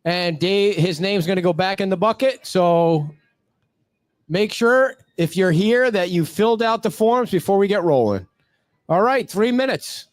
And Dave, his name's going to go back in the bucket. So make sure if you're here that you filled out the forms before we get rolling. All right, 3 minutes.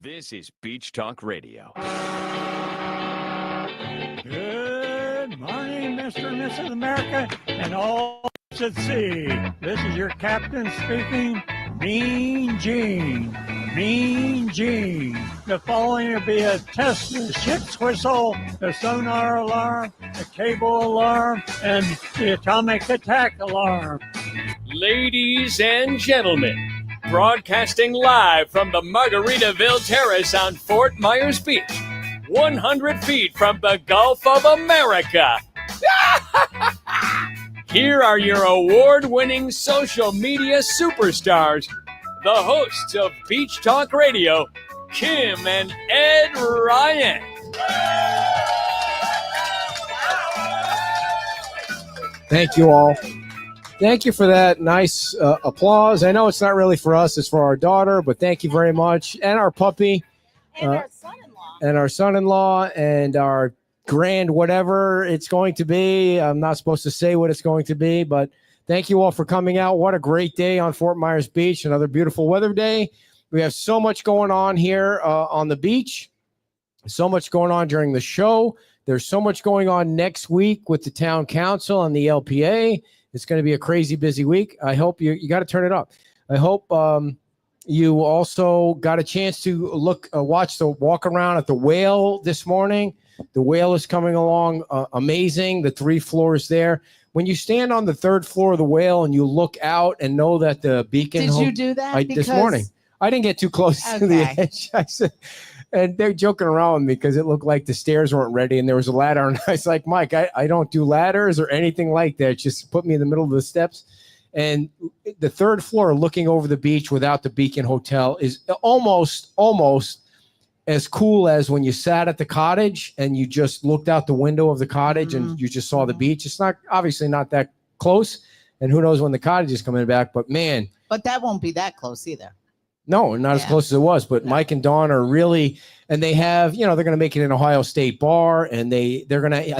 This is Beach Talk Radio. Good morning, Mr. and Mrs. America, and all at sea. This is your captain speaking, Mean Gene. Mean Gene. The following will be a test of the ship's whistle, the sonar alarm, the cable alarm, and the atomic attack alarm. Ladies and gentlemen, broadcasting live from the Margaritaville Terrace on Fort Myers Beach, 100 feet from the Gulf of America. Here are your award-winning social media superstars, the hosts of Beach Talk Radio, Kim and Ed Ryan. Thank you all. Thank you for that nice applause. I know it's not really for us, it's for our daughter, but thank you very much. And our puppy. And our son-in-law. And our son-in-law and our grand whatever it's going to be. I'm not supposed to say what it's going to be, but thank you all for coming out. What a great day on Fort Myers Beach. Another beautiful weather day. We have so much going on here on the beach. So much going on during the show. There's so much going on next week with the town council and the LPA. It's going to be a crazy busy week. I hope you got to turn it up. I hope you also got a chance to watch the walk around at the Whale this morning. The Whale is coming along amazing. The 3 floors there. When you stand on the 3rd floor of the Whale and you look out and know that the beacon. Did you do that? This morning. I didn't get too close to the edge. I said, and they're joking around with me because it looked like the stairs weren't ready and there was a ladder. And I was like, Mike, I don't do ladders or anything like that. Just put me in the middle of the steps. And the 3rd floor looking over the beach without the Beacon Hotel is almost as cool as when you sat at the cottage and you just looked out the window of the cottage and you just saw the beach. It's obviously not that close. And who knows when the cottage is coming back, but man. But that won't be that close either. No, not as close as it was, but Mike and Dawn are really, and they have, they're going to make it an Ohio State bar, and they're going to,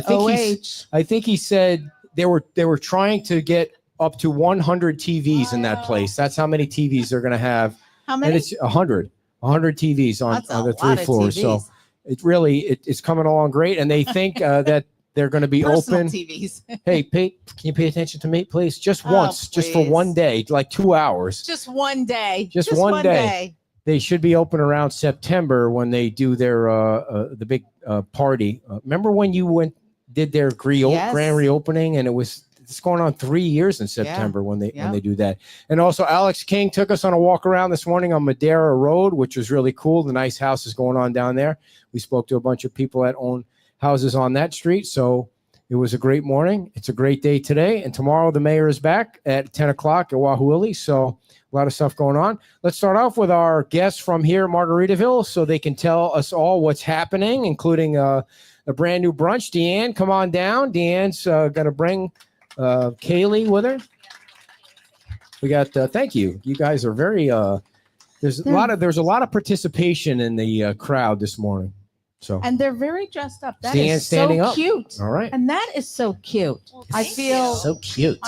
I think he said they were trying to get up to 100 TVs in that place. That's how many TVs they're going to have. How many? And it's 100 TVs on the 3 floors. So it's coming along great, and they think that they're going to be Personal open. TVs. Hey, can you pay attention to me, please? Just Oh, once, just for please. one day, like 2 hours. Just one day. Just one day. They should be open around September when they do their the big party. Remember when you did their grand reopening, and it's going on 3 years in September when they do that. And also, Alex King took us on a walk around this morning on Madera Road, which was really cool. The nice houses going on down there. We spoke to a bunch of people that own houses on that street, so it was a great morning. It's a great day today, and tomorrow the mayor is back at 10 o'clock at Wahooili, so a lot of stuff going on. Let's start off with our guests from here at Margaritaville so they can tell us all what's happening, including a brand new brunch. Deanne, come on down. Deanne's going to bring Kaylee with her. We got, thank you. You guys are very, there's a lot of participation in the crowd this morning. So, and they're very dressed up. That Deanne's is so standing up. cute. All right. And that is so cute. Well, I thank feel you. So cute.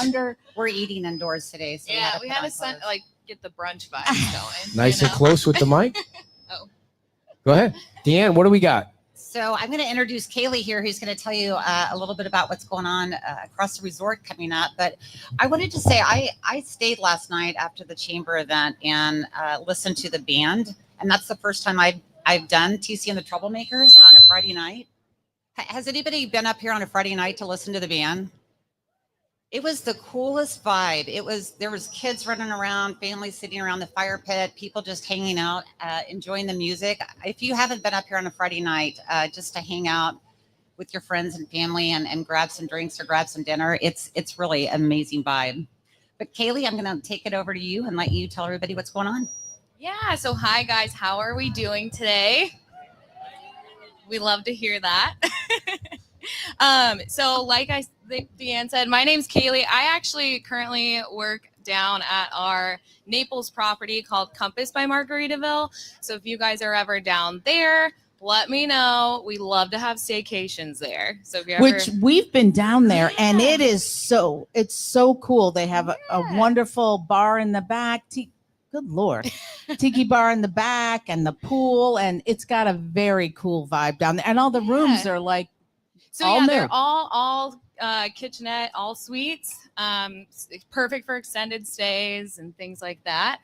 We're eating indoors today. So Yeah, we had to to get the brunch vibes going. Nice and close with the mic. Oh. Go ahead. Deanne, what do we got? So I'm going to introduce Kaylee here, who's going to tell you a little bit about what's going on across the resort coming up. But I wanted to say I stayed last night after the chamber event and listened to the band. And that's the first time I've done TC and the Troublemakers on a Friday night. Has anybody been up here on a Friday night to listen to the band? It was the coolest vibe. There was kids running around, families sitting around the fire pit, people just hanging out, enjoying the music. If you haven't been up here on a Friday night, just to hang out with your friends and family and grab some drinks or grab some dinner, it's really an amazing vibe. But Kaylee, I'm going to take it over to you and let you tell everybody what's going on. Yeah, so hi guys, how are we doing today? We love to hear that. So like Deanne said, my name's Kaylee. I actually currently work down at our Naples property called Compass by Margaritaville. So if you guys are ever down there, let me know. We love to have staycations there. So if you ever... Which we've been down there, and it's so cool. They have a wonderful bar in the back. Good Lord. Tiki bar in the back and the pool, and it's got a very cool vibe down there. And all the rooms are like they're all kitchenette, all suites. Perfect for extended stays and things like that.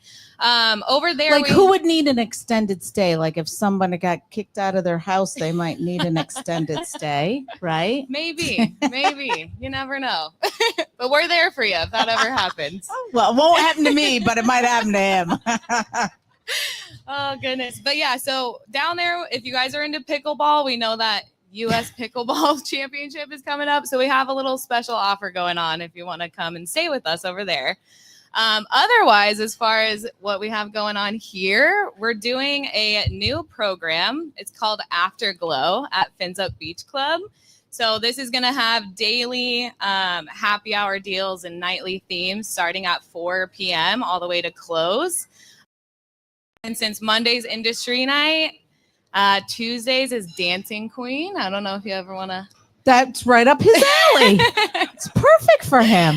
Over there, like who would need an extended stay? Like if somebody got kicked out of their house, they might need an extended stay, right? Maybe. You never know. But we're there for you if that ever happens. Well, it won't happen to me, but it might happen to him. Oh, goodness. But yeah, so down there, if you guys are into pickleball, we know that U.S. Pickleball Championship is coming up. So we have a little special offer going on if you want to come and stay with us over there. Otherwise, as far as what we have going on here, we're doing a new program. It's called Afterglow at Fins Up Beach Club. So this is going to have daily happy hour deals and nightly themes starting at 4 p.m. all the way to close. And since Monday's industry night, Tuesdays is Dancing Queen. I don't know if you ever want to. That's right up his alley. It's perfect for him.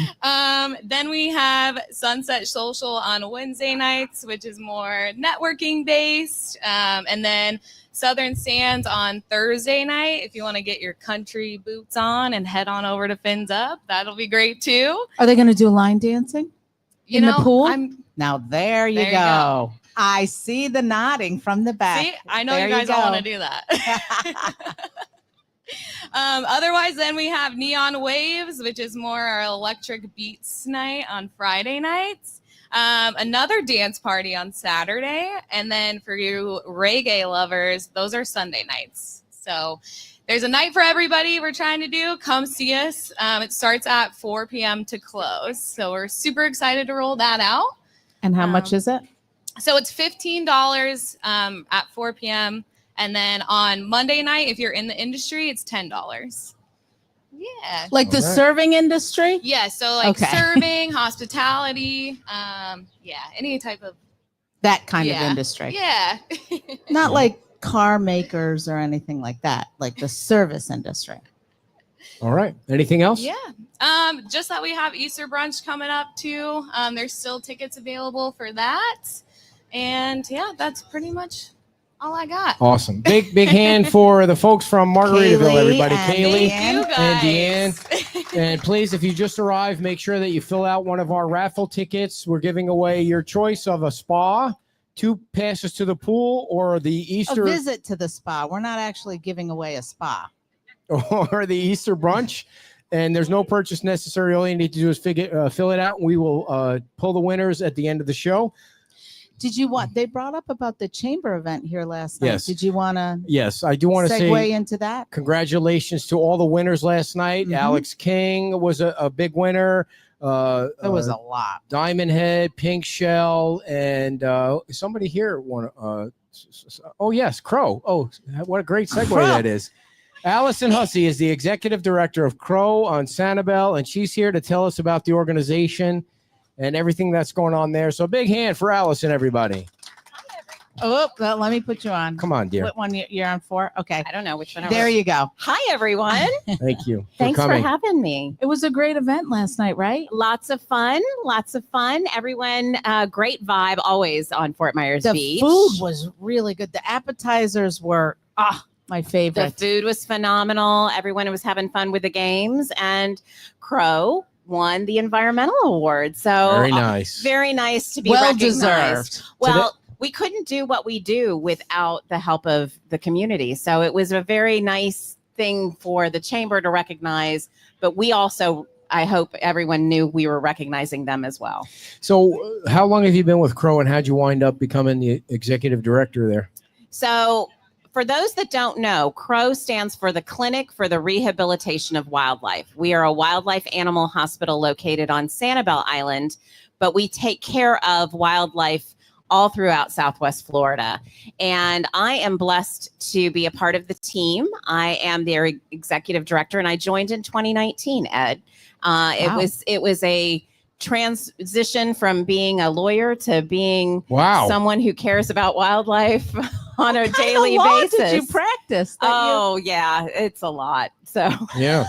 Then we have Sunset Social on Wednesday nights, which is more networking based. And then Southern Sands on Thursday night. If you want to get your country boots on and head on over to Fins Up, that'll be great too. Are they going to do line dancing in the pool? Now there you go. I see the nodding from the back. See, I know you guys all want to do that. Otherwise, then we have Neon Waves, which is more our electric beats night on Friday nights. Another dance party on Saturday. And then for you reggae lovers, those are Sunday nights. So there's a night for everybody we're trying to do. Come see us. It starts at 4 p.m. to close. So we're super excited to roll that out. And how much is it? So it's $15 at 4 p.m. And then on Monday night, if you're in the industry, it's $10. Yeah. Like the serving industry? Yeah. So like serving, hospitality, any type of that kind of industry. Yeah. Not like car makers or anything like that, like the service industry. All right. Anything else? Yeah. Just that we have Easter brunch coming up too. There's still tickets available for that. And yeah, that's pretty much all I got. Awesome. Big hand for the folks from Margaritaville, Kaylee everybody. and Kaylee Thank you and guys. Deanne. And please, if you just arrived, make sure that you fill out one of our raffle tickets. We're giving away your choice of a spa, 2 passes to the pool, or the A Easter visit to the spa. We're not actually giving away a spa. or the Easter brunch. And there's no purchase necessary. All you need to do is fill it out. We will pull the winners at the end of the show. Did you want? They brought up about the chamber event here last night. Yes. Did you want to Yes, I do want to segue say into that? congratulations to all the winners last night. Mhm. Alex King was a big winner. There was a lot. Diamond Head, Pink Shell, and somebody here won. Oh yes, Crow. Oh, what a great segue Crow. that is. Allison Hussey is the executive director of Crow on Sanibel, and she's here to tell us about the organization and everything that's going on there. So big hand for Allison, everybody. Oh, well, let me put you on. Come on, dear. What one you're on for? Okay. I don't know which one. There you go. Hi, everyone. Thank you Thanks for coming. having me. It was a great event last night, right? Lots of fun. Everyone, great vibe always on Fort Myers The Beach. food was really good. The appetizers were my The favorite. food was phenomenal. Everyone was having fun with the games, and Crow won the environmental award. So Very nice. very nice to be Well recognized. deserved. Well, we couldn't do what we do without the help of the community. So it was a very nice thing for the chamber to recognize, but we also, I hope everyone knew we were recognizing them as well. So how long have you been with Crow, and how'd you wind up becoming the executive director there? So for those that don't know, CROW stands for the Clinic for the Rehabilitation of Wildlife. We are a wildlife animal hospital located on Sanibel Island, but we take care of wildlife all throughout Southwest Florida. And I am blessed to be a part of the team. I am their executive director, and I joined in 2019, Ed. Wow. It was a transition from being a lawyer to being Wow. someone who cares about wildlife on a What kind daily of law basis. Did you practice? That Oh yeah, it's a lot. So Yeah.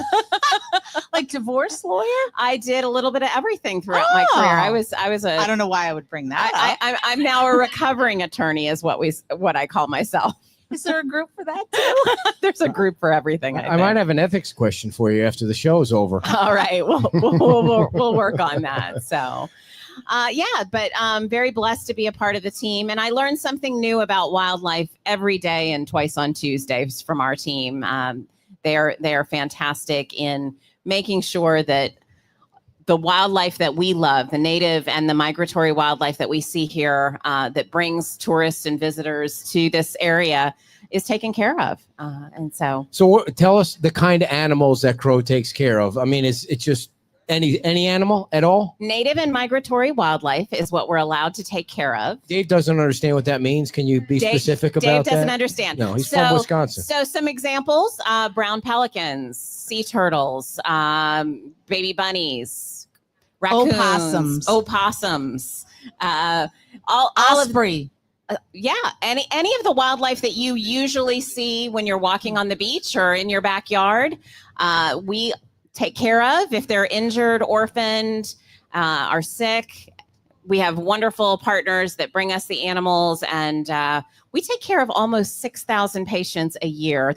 like divorce lawyer? I did a little bit of everything throughout my career. I was a I don't know why I would bring that up. I'm now a recovering attorney, is what I call myself. Is there a group for that too? There's a group for everything. I might have an ethics question for you after the show's over. All right, we'll work on that. So, but I'm very blessed to be a part of the team, and I learned something new about wildlife every day and twice on Tuesdays from our team. They are fantastic in making sure that the wildlife that we love, the native and the migratory wildlife that we see here, that brings tourists and visitors to this area, is taken care of. So tell us the kind of animals that Crow takes care of. I mean, it's just any animal at all? Native and migratory wildlife is what we're allowed to take care of. Dave doesn't understand what that means. Can you be specific about Dave that? doesn't understand. No, he's from Wisconsin. So some examples: brown pelicans, sea turtles, baby bunnies, raccoons, opossums, all of Osprey. any of the wildlife that you usually see when you're walking on the beach or in your backyard, we take care of. If they're injured, orphaned, are sick, we have wonderful partners that bring us the animals, and we take care of almost 6,000 patients a year.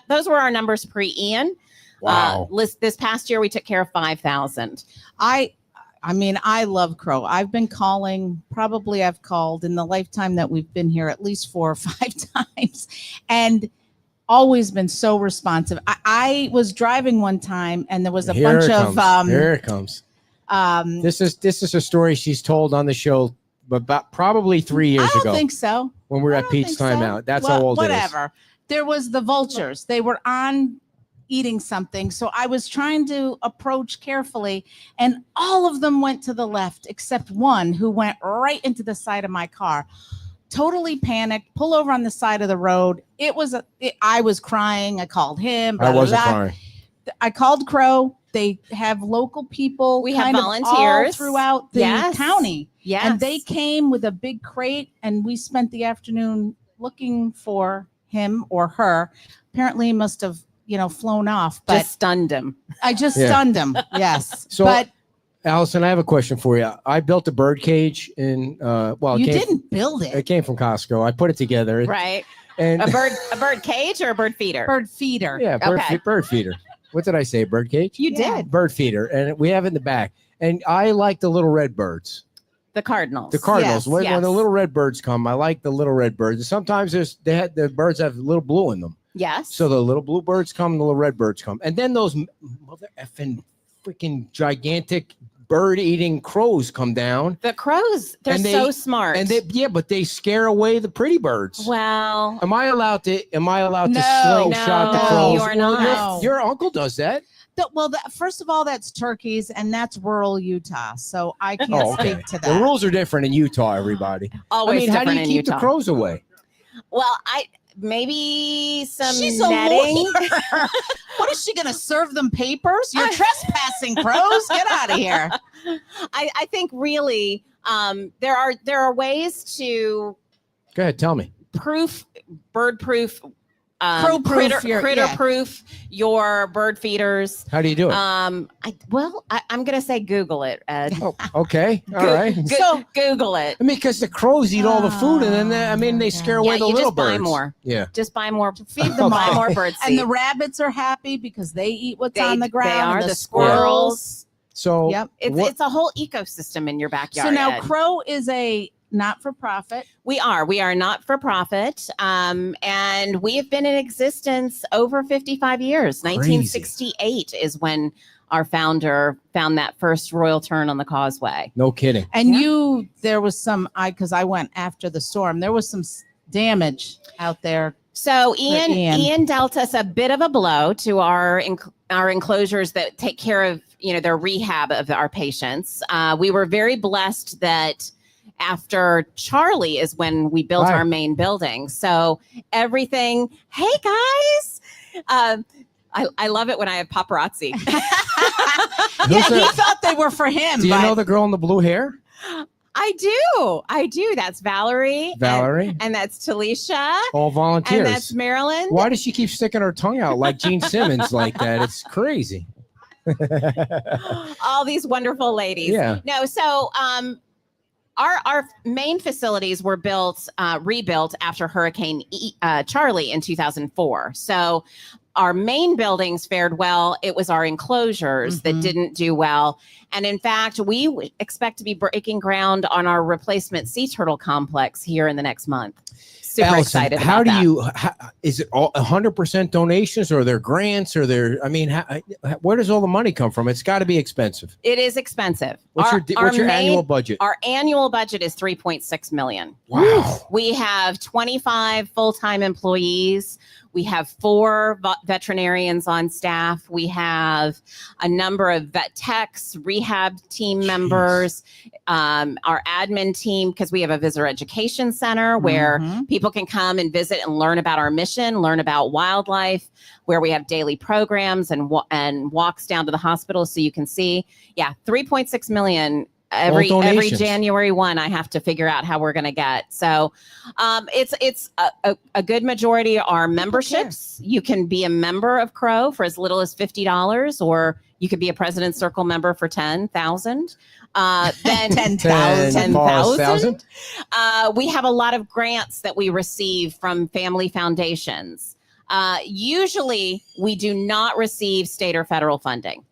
Those were our numbers pre-Ian. Wow. This past year, we took care of 5,000. I mean, I love Crow. I've called in the lifetime that we've been here at least 4 or 5 times, and always been so responsive. I was driving one time, and there was a bunch of here it comes. This is a story she's told on the show, but about probably 3 years I don't ago think so. when we were I at don't Pete's think so. Timeout. That's how old whatever. it is. There was the vultures. They were on eating something. So I was trying to approach carefully, and all of them went to the left except one who went right into the side of my car. Totally panicked, pull over on the side of the road. I was crying. I called him. I wasn't crying. I called Crow. They have local people. We have kind of volunteers all throughout the county. Yes. And they came with a big crate, and we spent the afternoon looking for him or her. Apparently he must have, flown off, but just stunned him. I just Yeah. stunned him. Yes. So but Allison, I have a question for you. I built a bird cage in You didn't build It it. came from Costco. I put it together. Right. And A bird cage or a bird feeder? Bird feeder. yeah, Okay. bird feeder. What did I say? Bird cage? You Yeah. did. Bird feeder. And we have it in the back. And I like the little red birds. The Cardinals. The Cardinals. Yes, When yes. the little red birds come, I like the little red birds. Sometimes the birds have little blue in them. Yes. So the little blue birds come, the little red birds come. And then those mother effing freaking gigantic bird-eating crows come down. the crows, they're And so smart. But they scare away the pretty birds. well, Am I allowed to No, slingshot the no, crows? you are not. No. Your uncle does that. First of all, that's turkeys, and that's rural Utah, so I can't Oh, okay. speak to The that. rules are different in Utah, everybody. always how do different you in keep Utah. the crows away? Well, maybe some She's a netting. lawyer. What is she going to serve them papers? You're trespassing, crows. Get out of here. I think really there are ways to Go ahead, tell me. bird proof, Crow-proof critter proof your bird feeders. How do you do it? I'm gonna say Google it, Ed. Oh, okay. All right. So- Google it. I mean, because the crows eat all the food, and then they scare away Yeah, the you little just buy birds. more. Yeah. Just buy more. Feed them Buy all. more bird seed. And the rabbits are happy because they eat what's on the ground. They are and the squirrels. So Yep. It's a whole ecosystem in your backyard. So now Ed. Crow is a not-for-profit. We are not for profit, and we have been in existence over 55 years. Crazy. 1968 is when our founder found that first royal tern on the causeway. no kidding. And Yeah. there was because I went after the storm, there was some damage out there. So Ian. Ian dealt us a bit of a blow to our enclosures that take care of their rehab of our patients. We were very blessed that after Charlie is when we built Right. our main building. So everything. Hey guys, I love it when I have paparazzi. Yeah, Who's he that? thought they were for him. Do you but know the girl in the blue hair? I do. That's Valerie. Valerie? And that's Talisha. All And volunteers. that's Marilyn. Why does she keep sticking her tongue out like Gene Simmons like that? It's crazy. All these wonderful ladies. Yeah. No, so our main facilities were rebuilt after Hurricane Charlie in 2004. So our main buildings fared well. It was our enclosures that Mhm. didn't do well. And in fact, we expect to be breaking ground on our replacement sea turtle complex here in the next month. Super Allison, excited how about do that. is it all 100% donations, or are there grants, or where does all the money come from? It's got to be expensive. It is expensive. What's your main- annual budget? Our annual budget is $3.6 million. Wow. We have 25 full-time employees. We have 4 veterinarians on staff. We have a number of vet techs, rehab team members, our admin team, because we have a visitor education center where Mhm. people can come and visit and learn about our mission, learn about wildlife, where we have daily programs and walks down to the hospital so you can see. Yeah, 3.6 million every donations. January 1. I have to figure out how we're going to get. So it's a good majority are memberships. You can be a member of Crow for as little as $50, or you could be a President's Circle member for 10,000. Then 10,000. we have a lot of grants that we receive from family foundations. Usually, we do not receive state or federal funding.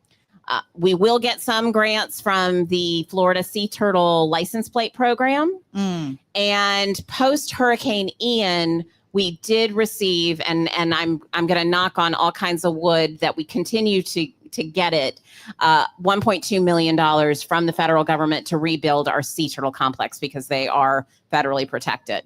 We will get some grants from the Florida Sea Turtle License Plate Program. Mm. And post Hurricane Ian, we did receive, and I'm going to knock on all kinds of wood that we continue to get it, $1.2 million from the federal government to rebuild our sea turtle complex because they are federally protected.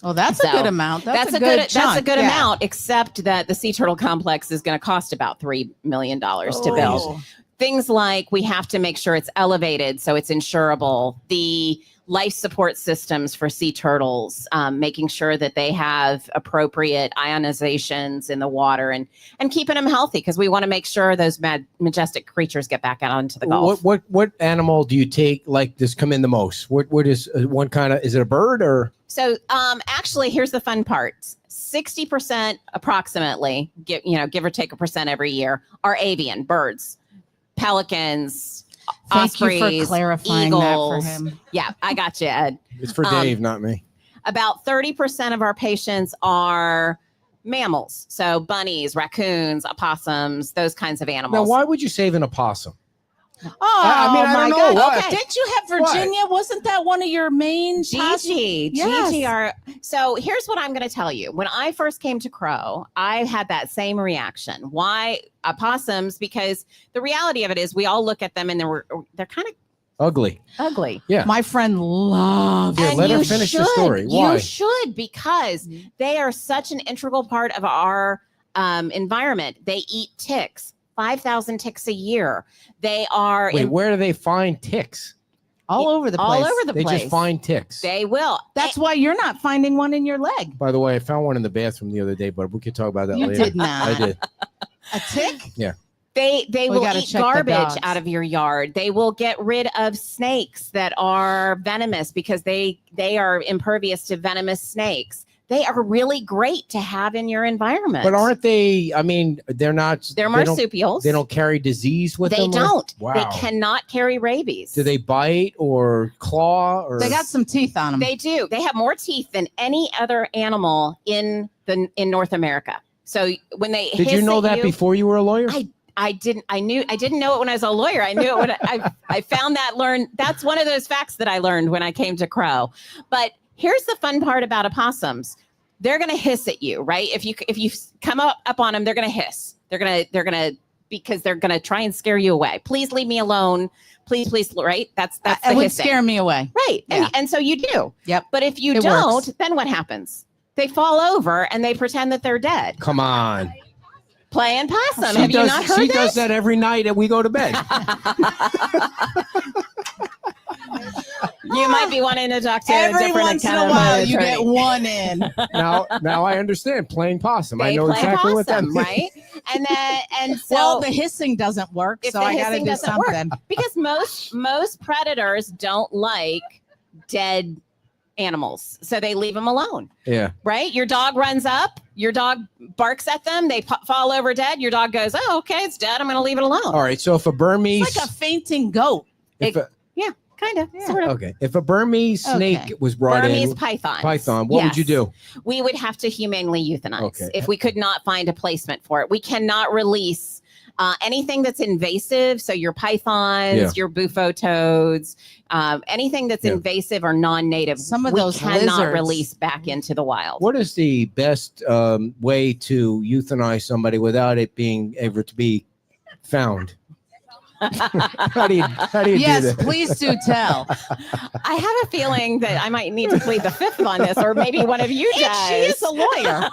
Well, that's a good amount. That's a good Yeah. amount, except that the sea turtle complex is going to cost about $3 million to build. Oh. Things like we have to make sure it's elevated so it's insurable. The life support systems for sea turtles, making sure that they have appropriate ionizations in the water and keeping them healthy because we want to make sure those majestic creatures get back out into the Gulf. What animal do you take like this come in the most? What is one kind of, is it a bird or? So actually, here's the fun part. 60% approximately, give or take a percent every year, are avian birds. Pelicans, Thank you ospreys, for clarifying eagles. that for him. Yeah, I got you, Ed. It's for Dave, not me. About 30% of our patients are mammals. So bunnies, raccoons, opossums, those kinds of animals. Now, why would you save an opossum? Oh, I mean, I my don't know. God. What? Okay. Didn't you have Virginia? Wasn't that one of your main Gigi, Yes. Gigi are. So here's what I'm going to tell you. When I first came to Crow, I had that same reaction. Why opossums? Because the reality of it is we all look at them and they're kind of Ugly. ugly. Yeah. My friend loves. Yeah, And let her you finish the should. story. Why? You should, because they are such an integral part of our environment. They eat ticks, 5,000 ticks a year. They are Wait, where do they find ticks? all over the place. all over the They place. just find ticks. They will. That's why you're not finding one in your leg. By the way, I found one in the bathroom the other day, but we could talk about that You later. did not. I did. A tick? They We will gotta eat check the garbage dogs. out of your yard. They will get rid of snakes that are venomous because they are impervious to venomous snakes. They are really great to have in your environment. But aren't they? I mean, they're not. they're they don't- marsupials? They don't carry disease with They them. don't. Wow. They cannot carry rabies. Do they bite or claw? Or They got some teeth on them. They do. They have more teeth than any other animal in North America. So when they Did you hiss know at that before you were a lawyer? I didn't know it when I was a lawyer. I knew it when I found that that's one of those facts that I learned when I came to Crow. But here's the fun part about opossums. They're going to hiss at you, right? If you come up on them, they're going to hiss. They're going to because they're going to try and scare you away. Please leave me alone. Please, right? That's the it would hissing. scare me away. Right. Yeah. And so you do. Yep. But if you It don't, works. then what happens? They fall over and they pretend that they're dead. Come on. Playing possum. She Have does, you not heard she this? does that every night that we go to bed. You might be wanting to talk to a Every different once in a kind of while, you attorney. get one in. now I understand playing possum. I They know play exactly what that possum, means. right? And so Well, the hissing doesn't work, If so the I got to hissing do doesn't work. something. because most predators don't like dead animals, so they leave them alone. Yeah. Right? Your dog runs up, your dog barks at them, they fall over dead. Your dog goes, "Oh, okay, it's dead. I'm going to leave it alone." All right. So if a Burmese, It's like a fainting goat. if a, Kind of, Yeah. sort of. okay, if a Burmese snake Okay. was brought Burmese in, python. what would you do? We would have to humanely euthanize Okay. if we could not find a placement for it. We cannot release anything that's invasive. So your pythons, Yeah. your bufo toads, anything that's Yeah. invasive or non-native, Some of we those cannot lizards. release back into the wild. What is the best way to euthanize somebody without it being able to be found? How do you Yes, do that? please do tell. I have a feeling that I might need to plead the fifth on this, or maybe one of you And guys. she is a lawyer.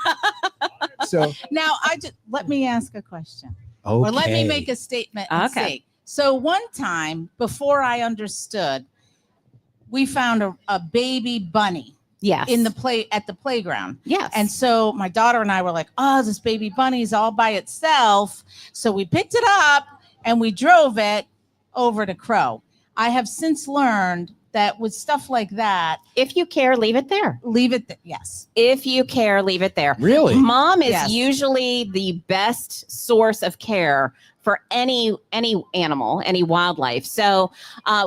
So Now, let me ask a question. okay. Or let me make a statement and Okay. say. So one time, before I understood, we found a baby bunny Yes. at the playground. yes. And so my daughter and I were like, oh, this baby bunny's all by itself. So we picked it up and we drove it over to Crow. I have since learned that with stuff like that, if you care, leave it there. leave it. Yes. If you care, leave it there. Really? Mom is Yes. usually the best source of care for any animal, any wildlife. So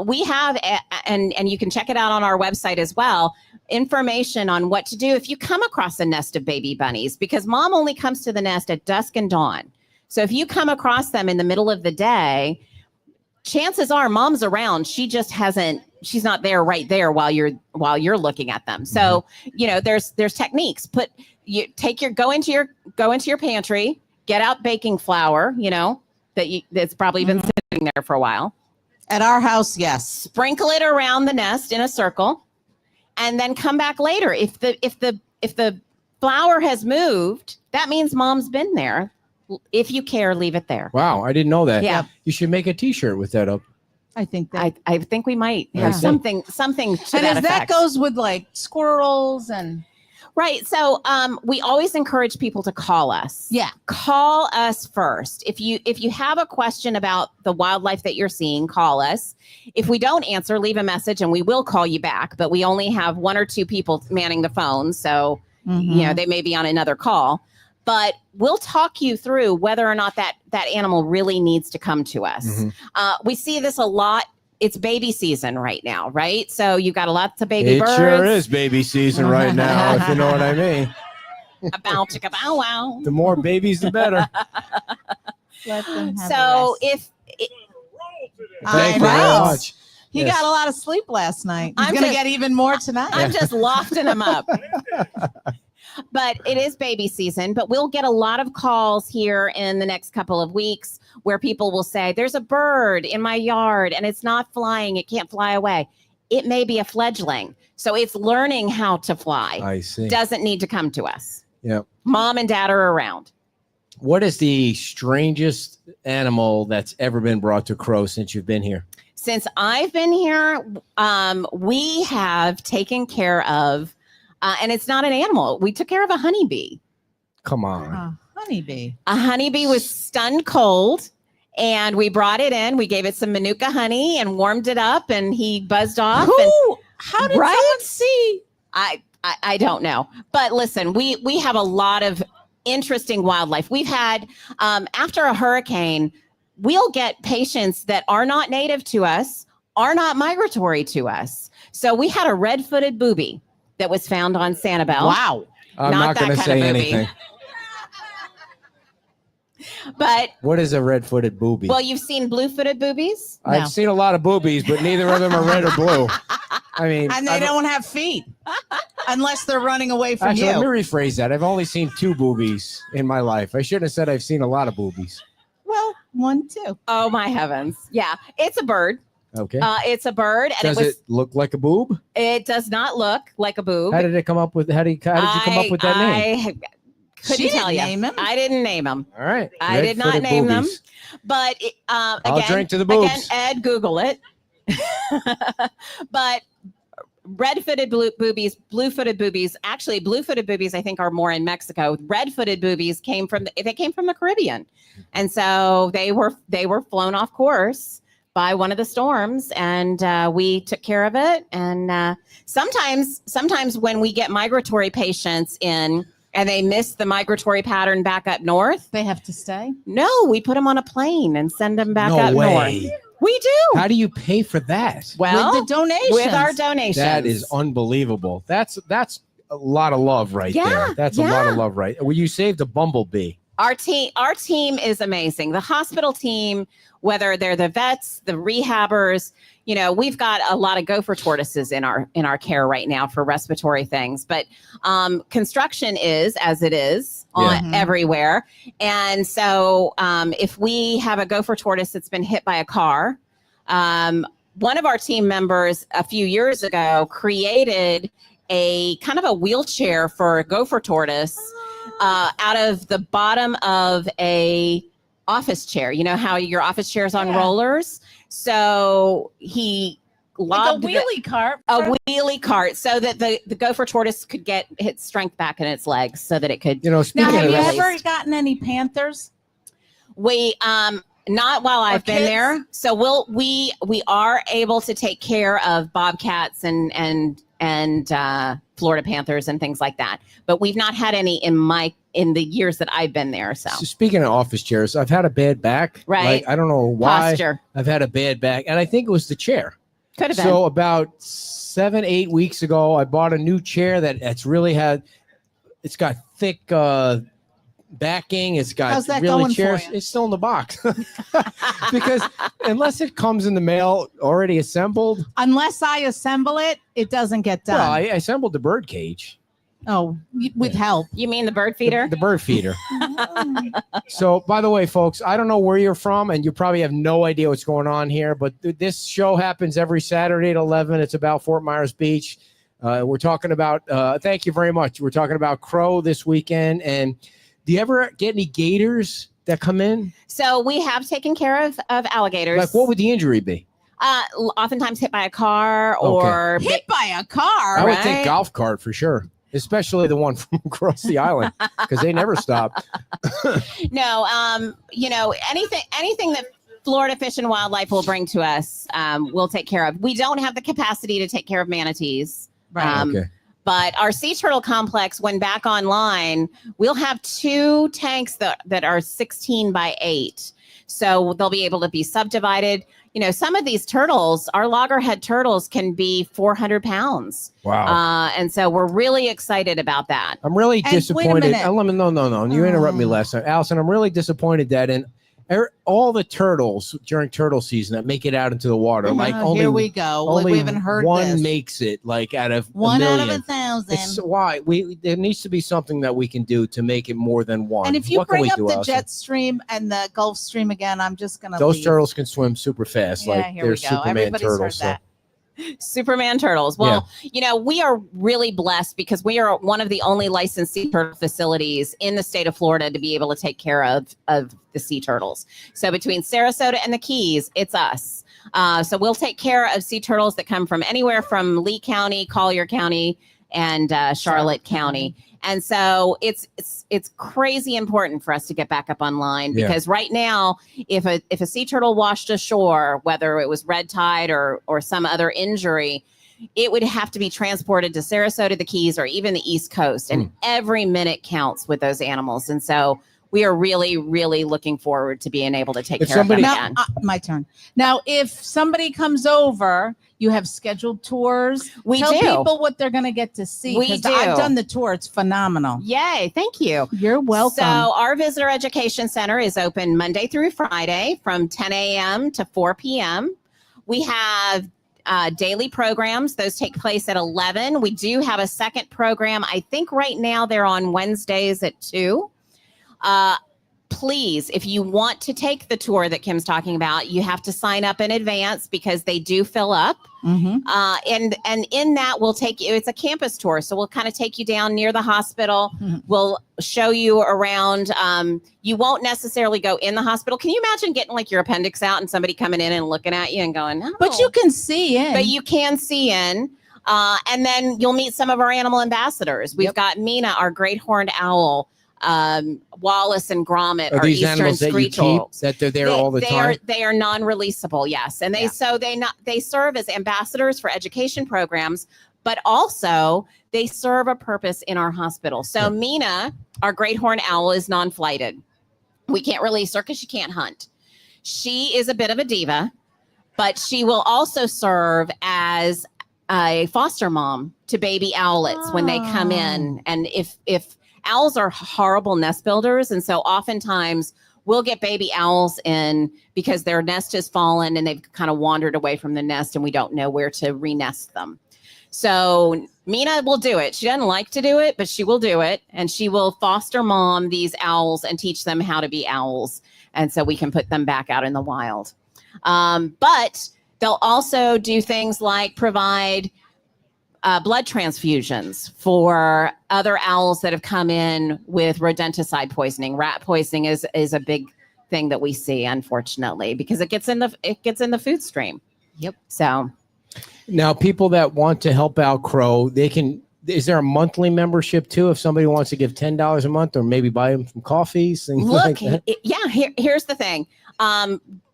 we have, and you can check it out on our website as well, information on what to do if you come across a nest of baby bunnies, because mom only comes to the nest at dusk and dawn. So if you come across them in the middle of the day, chances are mom's around. She just she's not there right there while you're looking at them. So, there's techniques. Go into your pantry, get out baking flour, that's probably been sitting there for a while. At our house, yes. Sprinkle it around the nest in a circle, and then come back later. If the flour has moved, that means mom's been there. If you care, leave it there. Wow, I didn't know that. Yeah. You should make a T-shirt with that up. I think that. I think we might Yeah. have something to and that as that effect. goes with like squirrels and Right. So we always encourage people to call us. yeah. Call us first. If you have a question about the wildlife that you're seeing, call us. If we don't answer, leave a message and we will call you back. But we only have one or two people manning the phone. So, Mhm. they may be on another call. but we'll talk you through whether or not that animal really needs to come to us. Mm-hmm. We see this a lot. It's baby season right now, right? So you've got lots of baby birds. It sure is baby season right now, if you know what I mean. About to bow wow. The more babies, the better. Let them have So a rest. Thank you very know. much. He Yes. got a lot of sleep last night. He's I'm going to just- get even more tonight. I'm just lofting them up. But it is baby season, but we'll get a lot of calls here in the next couple of weeks where people will say, there's a bird in my yard and it's not flying. It can't fly away. It may be a fledgling. So it's learning how to fly. I see. Doesn't need to come to us. Yeah. Mom and dad are around. What is the strangest animal that's ever been brought to Crow since you've been here? Since I've been here, we have taken care of, and it's not an animal. We took care of a honeybee. Come on. Honeybee. A honeybee was stunned cold, and we brought it in. We gave it some Manuka honey and warmed it up, and he buzzed off. How did Right? someone see? I don't know. But listen, we have a lot of interesting wildlife. We've had, after a hurricane, we'll get patients that are not native to us, are not migratory to us. So we had a red-footed booby that was found on Sanibel. Wow. I'm Not not that going to kind say of booby. anything. But, What is a red-footed booby? well, you've seen blue-footed boobies? No. I've seen a lot of boobies, but neither of them are red or blue. I mean, And they don't have feet unless they're running away from actually, let me you. rephrase that. I've only seen 2 boobies in my life. I shouldn't have said I've seen a lot of boobies. Well, 1, 2. Oh, my heavens. Yeah, it's a bird. Okay. It's a bird, and Does it look like a boob? it does not look like a boob. How did it come up with? How did you come up with that name? I couldn't She tell didn't you. name him. I didn't name him. All right. I did not Red-footed name them. boobies. But I'll again, drink to the again, boobs. Ed, Google it. But red-footed boobies, blue-footed boobies. Actually, blue-footed boobies I think are more in Mexico. Red-footed boobies came from the Caribbean, and so they were flown off course by one of the storms, and we took care of it. And sometimes when we get migratory patients in and they miss the migratory pattern back up north, They have to stay. no, we put them on a plane and send them back No up way. north. We do. How do you pay for that? Well, with the donations. with our donations. That is unbelievable. That's a lot of love right Yeah, there. That's a lot yeah. of love right. Well, you saved a bumblebee. Our team is amazing. The hospital team, whether they're the vets, the rehabbers, we've got a lot of gopher tortoises in our care right now for respiratory things. But construction is as it is on Yeah. everywhere, and so if we have a gopher tortoise that's been hit by a car, one of our team members a few years ago created a kind of a wheelchair for a gopher tortoise. Out of the bottom of a office chair. You know how your office chair is on Yeah. rollers? So he Like a lobbed wheelie cart. a wheelie cart so that the gopher tortoise could get its strength back in its legs so that it could. Now, Speaking have of you that, ever gotten any panthers? We not while I've been kids? there. So we are able to take care of bobcats and Florida panthers and things like that. But we've not had any in the years that I've been there. So speaking of office chairs, I've had a bad back. Right. Like, I don't know why posture I've had a bad back, and I think it was the chair. could have been. So about 7-8 weeks ago, I bought a new chair it's got thick backing. It's got How's that really going for chairs. you? It's still in the box because unless it comes in the mail already assembled. Unless I assemble it, it doesn't get done. Well, I assembled the bird cage, With help. You mean the bird feeder? the bird feeder. So, by the way, folks, I don't know where you're from, and you probably have no idea what's going on here, but this show happens every Saturday at 11. It's about Fort Myers Beach. We're talking about, thank you very much. We're talking about Crow this weekend. And do you ever get any gators that come in? So we have taken care of alligators. Like, what would the injury be? Oftentimes hit by a car or Hit by a car. I would right. think golf cart for sure, especially the one from across the island because they never stop. no. Anything that Florida Fish and Wildlife will bring to us, we'll take care of. We don't have the capacity to take care of manatees. Right. Okay. But our sea turtle complex, when back online, we'll have 2 tanks that are 16 by 8. So they'll be able to be subdivided. You know, some of these turtles, our loggerhead turtles, can be 400 pounds. Wow. And so we're really excited about that. I'm really And wait a disappointed. minute. No. You interrupt me last time. Allison, I'm really disappointed that all the turtles during turtle season that make it out into the water, like Oh, only here we go. only We haven't heard one this. makes it, like out of One a out million. of 1,000. It's why there needs to be something that we can do to make it more than one. And if you What can bring we up do, the Allison? jet stream and the Gulf Stream again, I'm just gonna Those leave. turtles can swim super fast, Yeah, like here they're we go. Superman Everybody's turtles. heard that. Superman turtles. Well, you know, we are really blessed because we are one of the only licensed sea turtle facilities in the state of Florida to be able to take care of the sea turtles. So between Sarasota and the Keys, it's us. So we'll take care of sea turtles that come from anywhere from Lee County, Collier County, and Charlotte County. And so it's crazy important for us to get back up online because right now, if a sea turtle washed ashore, whether it was red tide or some other injury, it would have to be transported to Sarasota, the Keys, or even the East Coast. And every minute counts with those animals. And so we are really, really looking forward to being able to take care of them Now, again. my turn. Now, if somebody comes over, you have scheduled tours. We Tell do. people what they're going to get to see. We 'cause do. I've done the tour. It's phenomenal. Yay. Thank you. You're welcome. So our Visitor Education Center is open Monday through Friday from 10 a.m. to 4 p.m. We have daily programs. Those take place at 11. We do have a second program. I think right now they're on Wednesdays at 2. Please, if you want to take the tour that Kim's talking about, you have to sign up in advance because they do fill up. Mhm. And in that, we'll take you. It's a campus tour, so we'll kind of take you down near the hospital. Mhm. We'll show you around. You won't necessarily go in the hospital. Can you imagine getting like your appendix out and somebody coming in and looking at you and going, "Oh." But you can see in. But you can see in. And then you'll meet some of our animal ambassadors. We've got Mina, our great horned owl. Wallace and Gromit Are are these Eastern animals that you screech keep, owls. that they're there all the time? They are non-releasable, yes, and they serve as ambassadors for education programs, but also they serve a purpose in our hospital. So Mina, our great horned owl, is non-flighted. We can't release her because she can't hunt. She is a bit of a diva, but she will also serve as a foster mom to baby owlets when they come in, and if owls are horrible nest builders. And so oftentimes we'll get baby owls in because their nest has fallen and they've kind of wandered away from the nest and we don't know where to re-nest them. So Mina will do it. She doesn't like to do it, but she will do it. And she will foster mom these owls and teach them how to be owls. And so we can put them back out in the wild. But they'll also do things like provide blood transfusions for other owls that have come in with rodenticide poisoning. Rat poisoning is a big thing that we see, unfortunately, because it gets in the food stream. Yep. So Now, people that want to help out Crow, they can. Is there a monthly membership too? If somebody wants to give $10 a month, or maybe buy them some coffees, things like that. Here's the thing.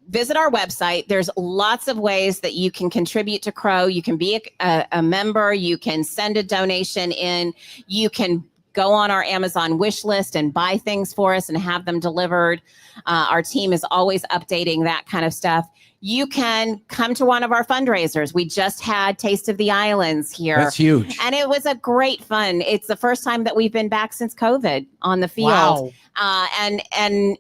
Visit our website. There's lots of ways that you can contribute to Crow. You can be a member. You can send a donation in. You can go on our Amazon wish list and buy things for us and have them delivered. Our team is always updating that kind of stuff. You can come to one of our fundraisers. We just had Taste of the Islands here. That's huge. And it was a great fun. It's the first time that we've been back since COVID on the field. Wow. And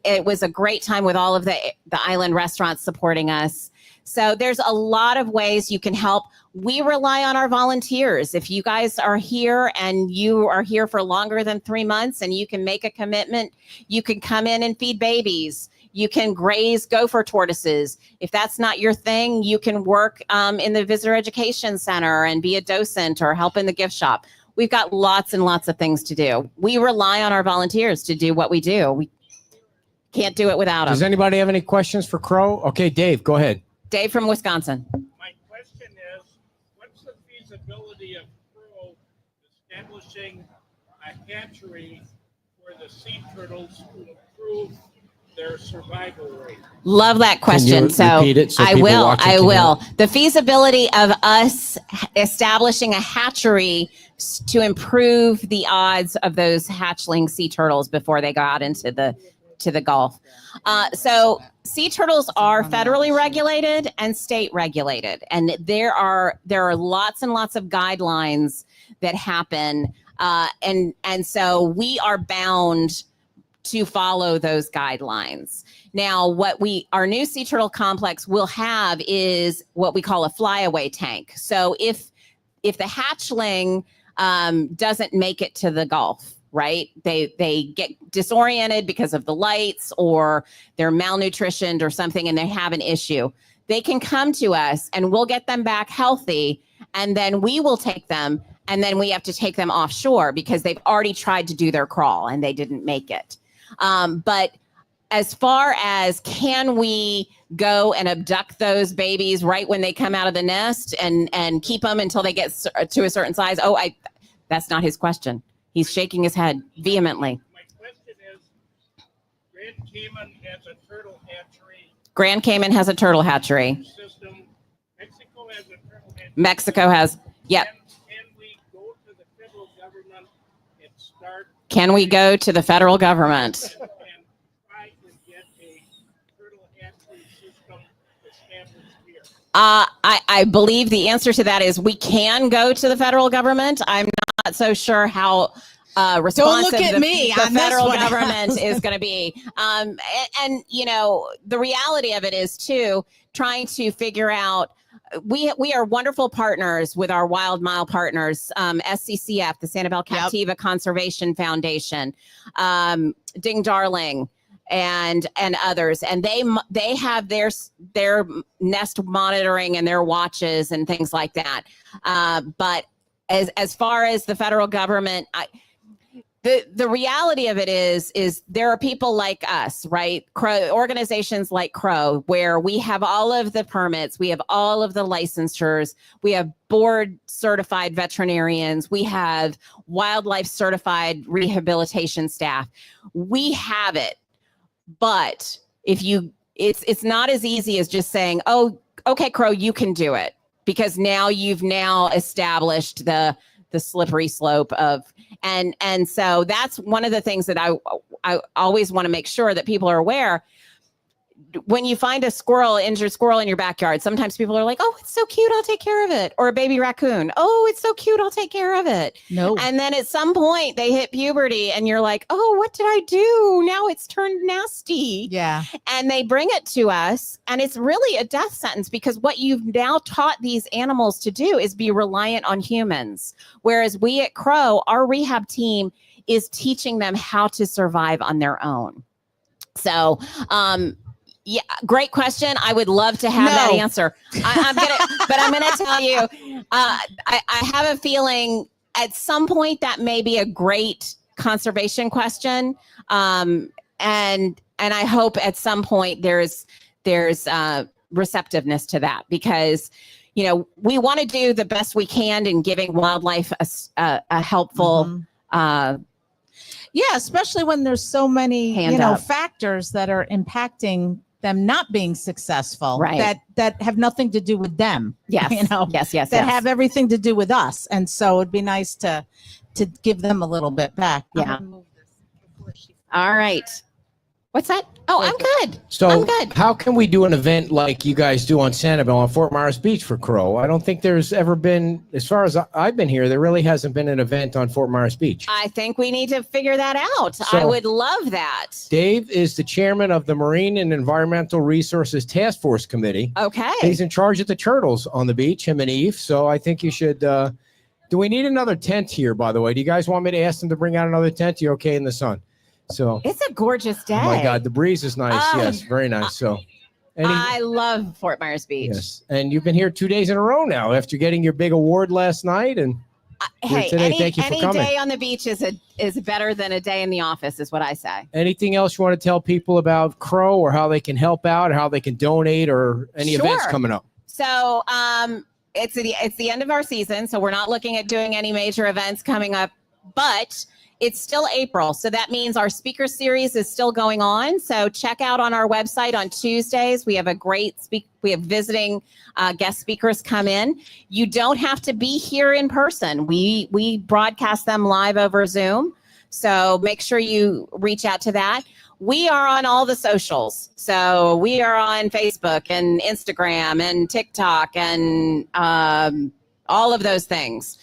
it was a great time with all of the island restaurants supporting us. So there's a lot of ways you can help. We rely on our volunteers. If you guys are here and you are here for longer than 3 months and you can make a commitment, you can come in and feed babies. You can graze gopher tortoises. If that's not your thing, you can work in the Visitor Education Center and be a docent or help in the gift shop. We've got lots and lots of things to do. We rely on our volunteers to do what we do. We can't do it without them. Does anybody have any questions for Crow? Okay, Dave, go ahead. Dave from Wisconsin. My question is, what's the feasibility of Crow establishing a hatchery for the sea turtles to improve their survival rate? Love that question. you So repeat it so I people will. watching I can will. The feasibility of us establishing a hatchery to improve the odds of those hatchling sea turtles before they go out into the Gulf. So sea turtles are federally regulated and state regulated, and there are lots and lots of guidelines that happen, and so we are bound to follow those guidelines. Now, what our new sea turtle complex will have is what we call a flyaway tank. So if the hatchling doesn't make it to the Gulf, right? They get disoriented because of the lights, or they're malnutritioned or something, and they have an issue. They can come to us and we'll get them back healthy, and then we will take them, and then we have to take them offshore because they've already tried to do their crawl and they didn't make it. But as far as can we go and abduct those babies right when they come out of the nest and keep them until they get to a certain size? That's not his question. He's shaking his head vehemently. My question is, Grand Cayman has a turtle hatchery Grand Cayman has a turtle hatchery. system. Mexico has a turtle hatchery. Mexico has, yep. Can we go to the federal government and start Can we go to the federal government? and try to get a turtle hatchery system established here? I believe the answer to that is we can go to the federal government. I'm not so sure how responsive at me the on this federal one. government is going to be. And you know, the reality of it is too, trying to figure out, we are wonderful partners with our Wild Mile partners, SCCF, the Sanibel Captiva Conservation Foundation, Ding Darling, and others, and they have their nest monitoring and their watches and things like that. But as far as the federal government, the reality of it is there are people like us, right? Organizations like Crow, where we have all of the permits, we have all of the licensures, we have board certified veterinarians, we have wildlife certified rehabilitation staff. We have it. But it's not as easy as just saying, oh, okay, Crow, you can do it, because you've established the slippery slope of, and so that's one of the things that I always want to make sure that people are aware. When you find a injured squirrel in your backyard, sometimes people are like, oh, it's so cute, I'll take care of it. Or a baby raccoon. Oh, it's so cute, I'll take care of it. No. And then at some point they hit puberty and you're like, oh, what did I do? Now it's turned nasty. Yeah. And they bring it to us, and it's really a death sentence, because what you've now taught these animals to do is be reliant on humans. Whereas we at Crow, our rehab team is teaching them how to survive on their own. So, yeah, great question. I would love to have that answer. I'm gonna tell you, I have a feeling at some point that may be a great conservation question, and I hope at some point there's receptiveness to that, because you know we want to do the best we can in giving wildlife a helpful. Yeah, especially when there's so many factors that are impacting them not being successful, right? That have nothing to do with them. Yes, yes. That have everything to do with us, and so it'd be nice to give them a little bit back. Yeah. All right. What's that? Oh, I'm good. So I'm good. how can we do an event like you guys do on Sanibel on Fort Myers Beach for Crow? I don't think there's ever been, as far as I've been here, there really hasn't been an event on Fort Myers Beach. I think we need to figure that out. So, I would love that. Dave is the chairman of the Marine and Environmental Resources Task Force Committee. Okay. He's in charge of the turtles on the beach, him and Eve. So I think you should, do we need another tent here, by the way? Do you guys want me to ask them to bring out another tent? You okay in the sun? So it's a gorgeous day. Oh my God, the breeze is nice. Yes, very nice. So I love Fort Myers Beach. Yes, and you've been here 2 days in a row now after getting your big award last night. And hey, today. Thank you for any coming. day on the beach is better than a day in the office, is what I say. Anything else you want to tell people about Crow, or how they can help out, or how they can donate, or any events coming up? So it's the end of our season, so we're not looking at doing any major events coming up, but It's still April, so that means our speaker series is still going on. So check out on our website on Tuesdays. We have a great we have visiting guest speakers come in. You don't have to be here in person. We broadcast them live over Zoom. So make sure you reach out to that. We are on all the socials. So we are on Facebook and Instagram and TikTok and all of those things.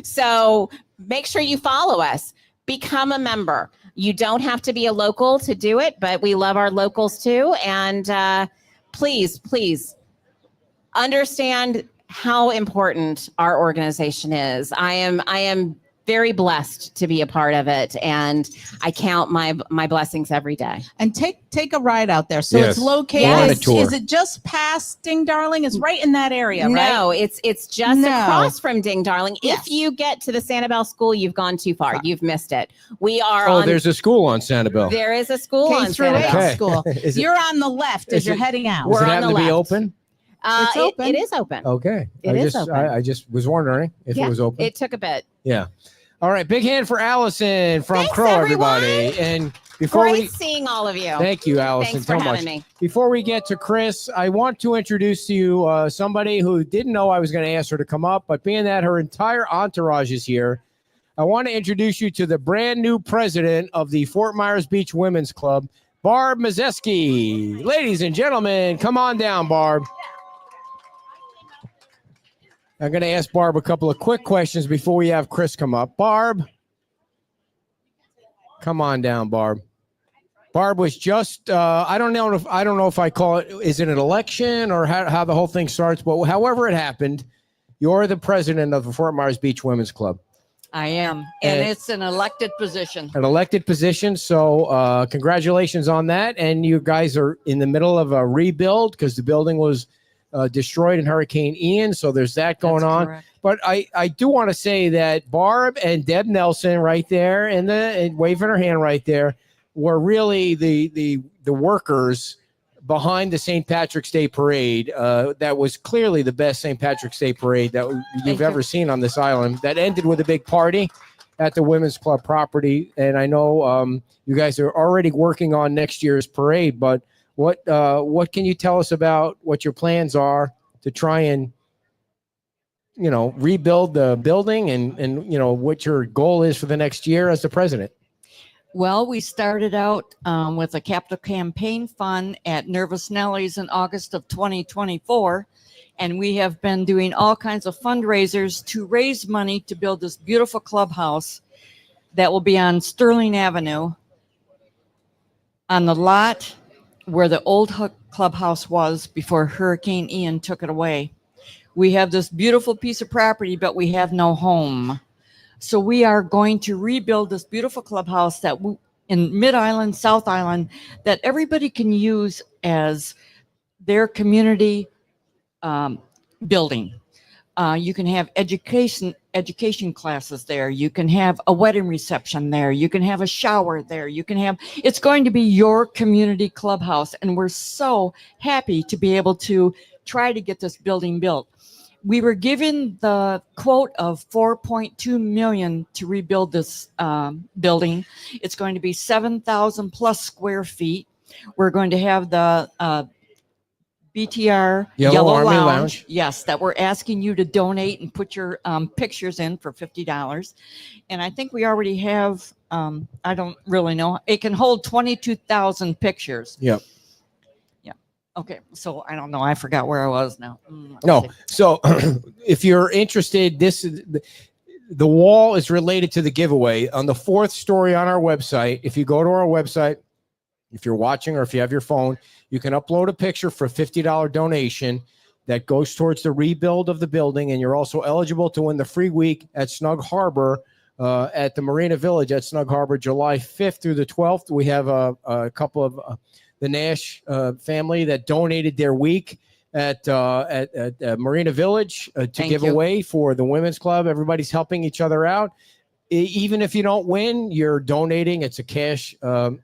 So make sure you follow us. Become a member. You don't have to be a local to do it, but we love our locals too. And please understand how important our organization is. I am very blessed to be a part of it, and I count my blessings every day. And take a ride out there. So Yes. it's located. Go on a Is, tour. is it just past Ding Darling? It's right in that area, right? No, it's just No. across from Ding Darling. Yes. If you get to the Sanibel School, you've gone too far. You've missed it. We are Oh, on. there's a school on Sanibel. There is a school K on through Sanibel. eight Okay. school. Is it- You're on the left as is you're it- heading out. Does We're it on happen the to be left. open? It's open. It is open. Okay. It is just, open. I just was wondering if Yeah, it was open. It took a bit. Yeah. All right. Big hand for Allison from Thanks, Crow, everyone. everybody. And before Great seeing all of you. thank you, Allison, Thanks for so having much. me. Before we get to Chris, I want to introduce to you somebody who didn't know I was going to ask her to come up, but being that her entire entourage is here, I want to introduce you to the brand new president of the Fort Myers Beach Women's Club, Barb Mazeski. Ladies and gentlemen, come on down, Barb. I'm going to ask Barb a couple of quick questions before we have Chris come up. Barb, come on down, Barb. Barb was just, I don't know if I call it, is it an election or how the whole thing starts, but however it happened, you're the president of the Fort Myers Beach Women's Club. I am. And And- it's an elected position. An elected position, so congratulations on that. And you guys are in the middle of a rebuild because the building was destroyed in Hurricane Ian, so there's that going That's on. correct. But I do want to say that Barb and Deb Nelson right there and waving her hand right there were really the workers behind the St. Patrick's Day parade. That was clearly the best St. Patrick's Day parade that you've you. ever seen on this island. That ended with a big party at the Women's Club property. And I know you guys are already working on next year's parade, but what can you tell us about what your plans are to try and rebuild the building and what your goal is for the next year as the president? Well, we started out with a capital campaign fund at Nervous Nellies in August of 2024. And we have been doing all kinds of fundraisers to raise money to build this beautiful clubhouse that will be on Sterling Avenue on the lot where the old clubhouse was before Hurricane Ian took it away. We have this beautiful piece of property, but we have no home. So we are going to rebuild this beautiful clubhouse that in Mid-Island, South Island, that everybody can use as their community building. You can have education classes there. You can have a wedding reception there. You can have a shower there. It's going to be your community clubhouse. And we're so happy to be able to try to get this building built. We were given the quote of $4.2 million to rebuild this building. It's going to be 7,000 plus square feet. We're going to have the BTR Yellow Army Lounge. Yes, that we're asking you to donate and put your pictures in for $50. And I think we already have, I don't really know. It can hold 22,000 pictures. Yep. Okay, so I don't know. I forgot where I was now. Let's No. see. So if you're interested, the wall is related to the giveaway on the 4th story on our website. If you go to our website, if you're watching or if you have your phone, you can upload a picture for a $50 donation that goes towards the rebuild of the building. And you're also eligible to win the free week at Snug Harbor at the Marina Village at Snug Harbor, July 5th through the 12th. We have a couple of the Nash family that donated their week at Marina Village to Thank give you. away for the Women's Club. Everybody's helping each other out. Even if you don't win, you're donating. It's a cash,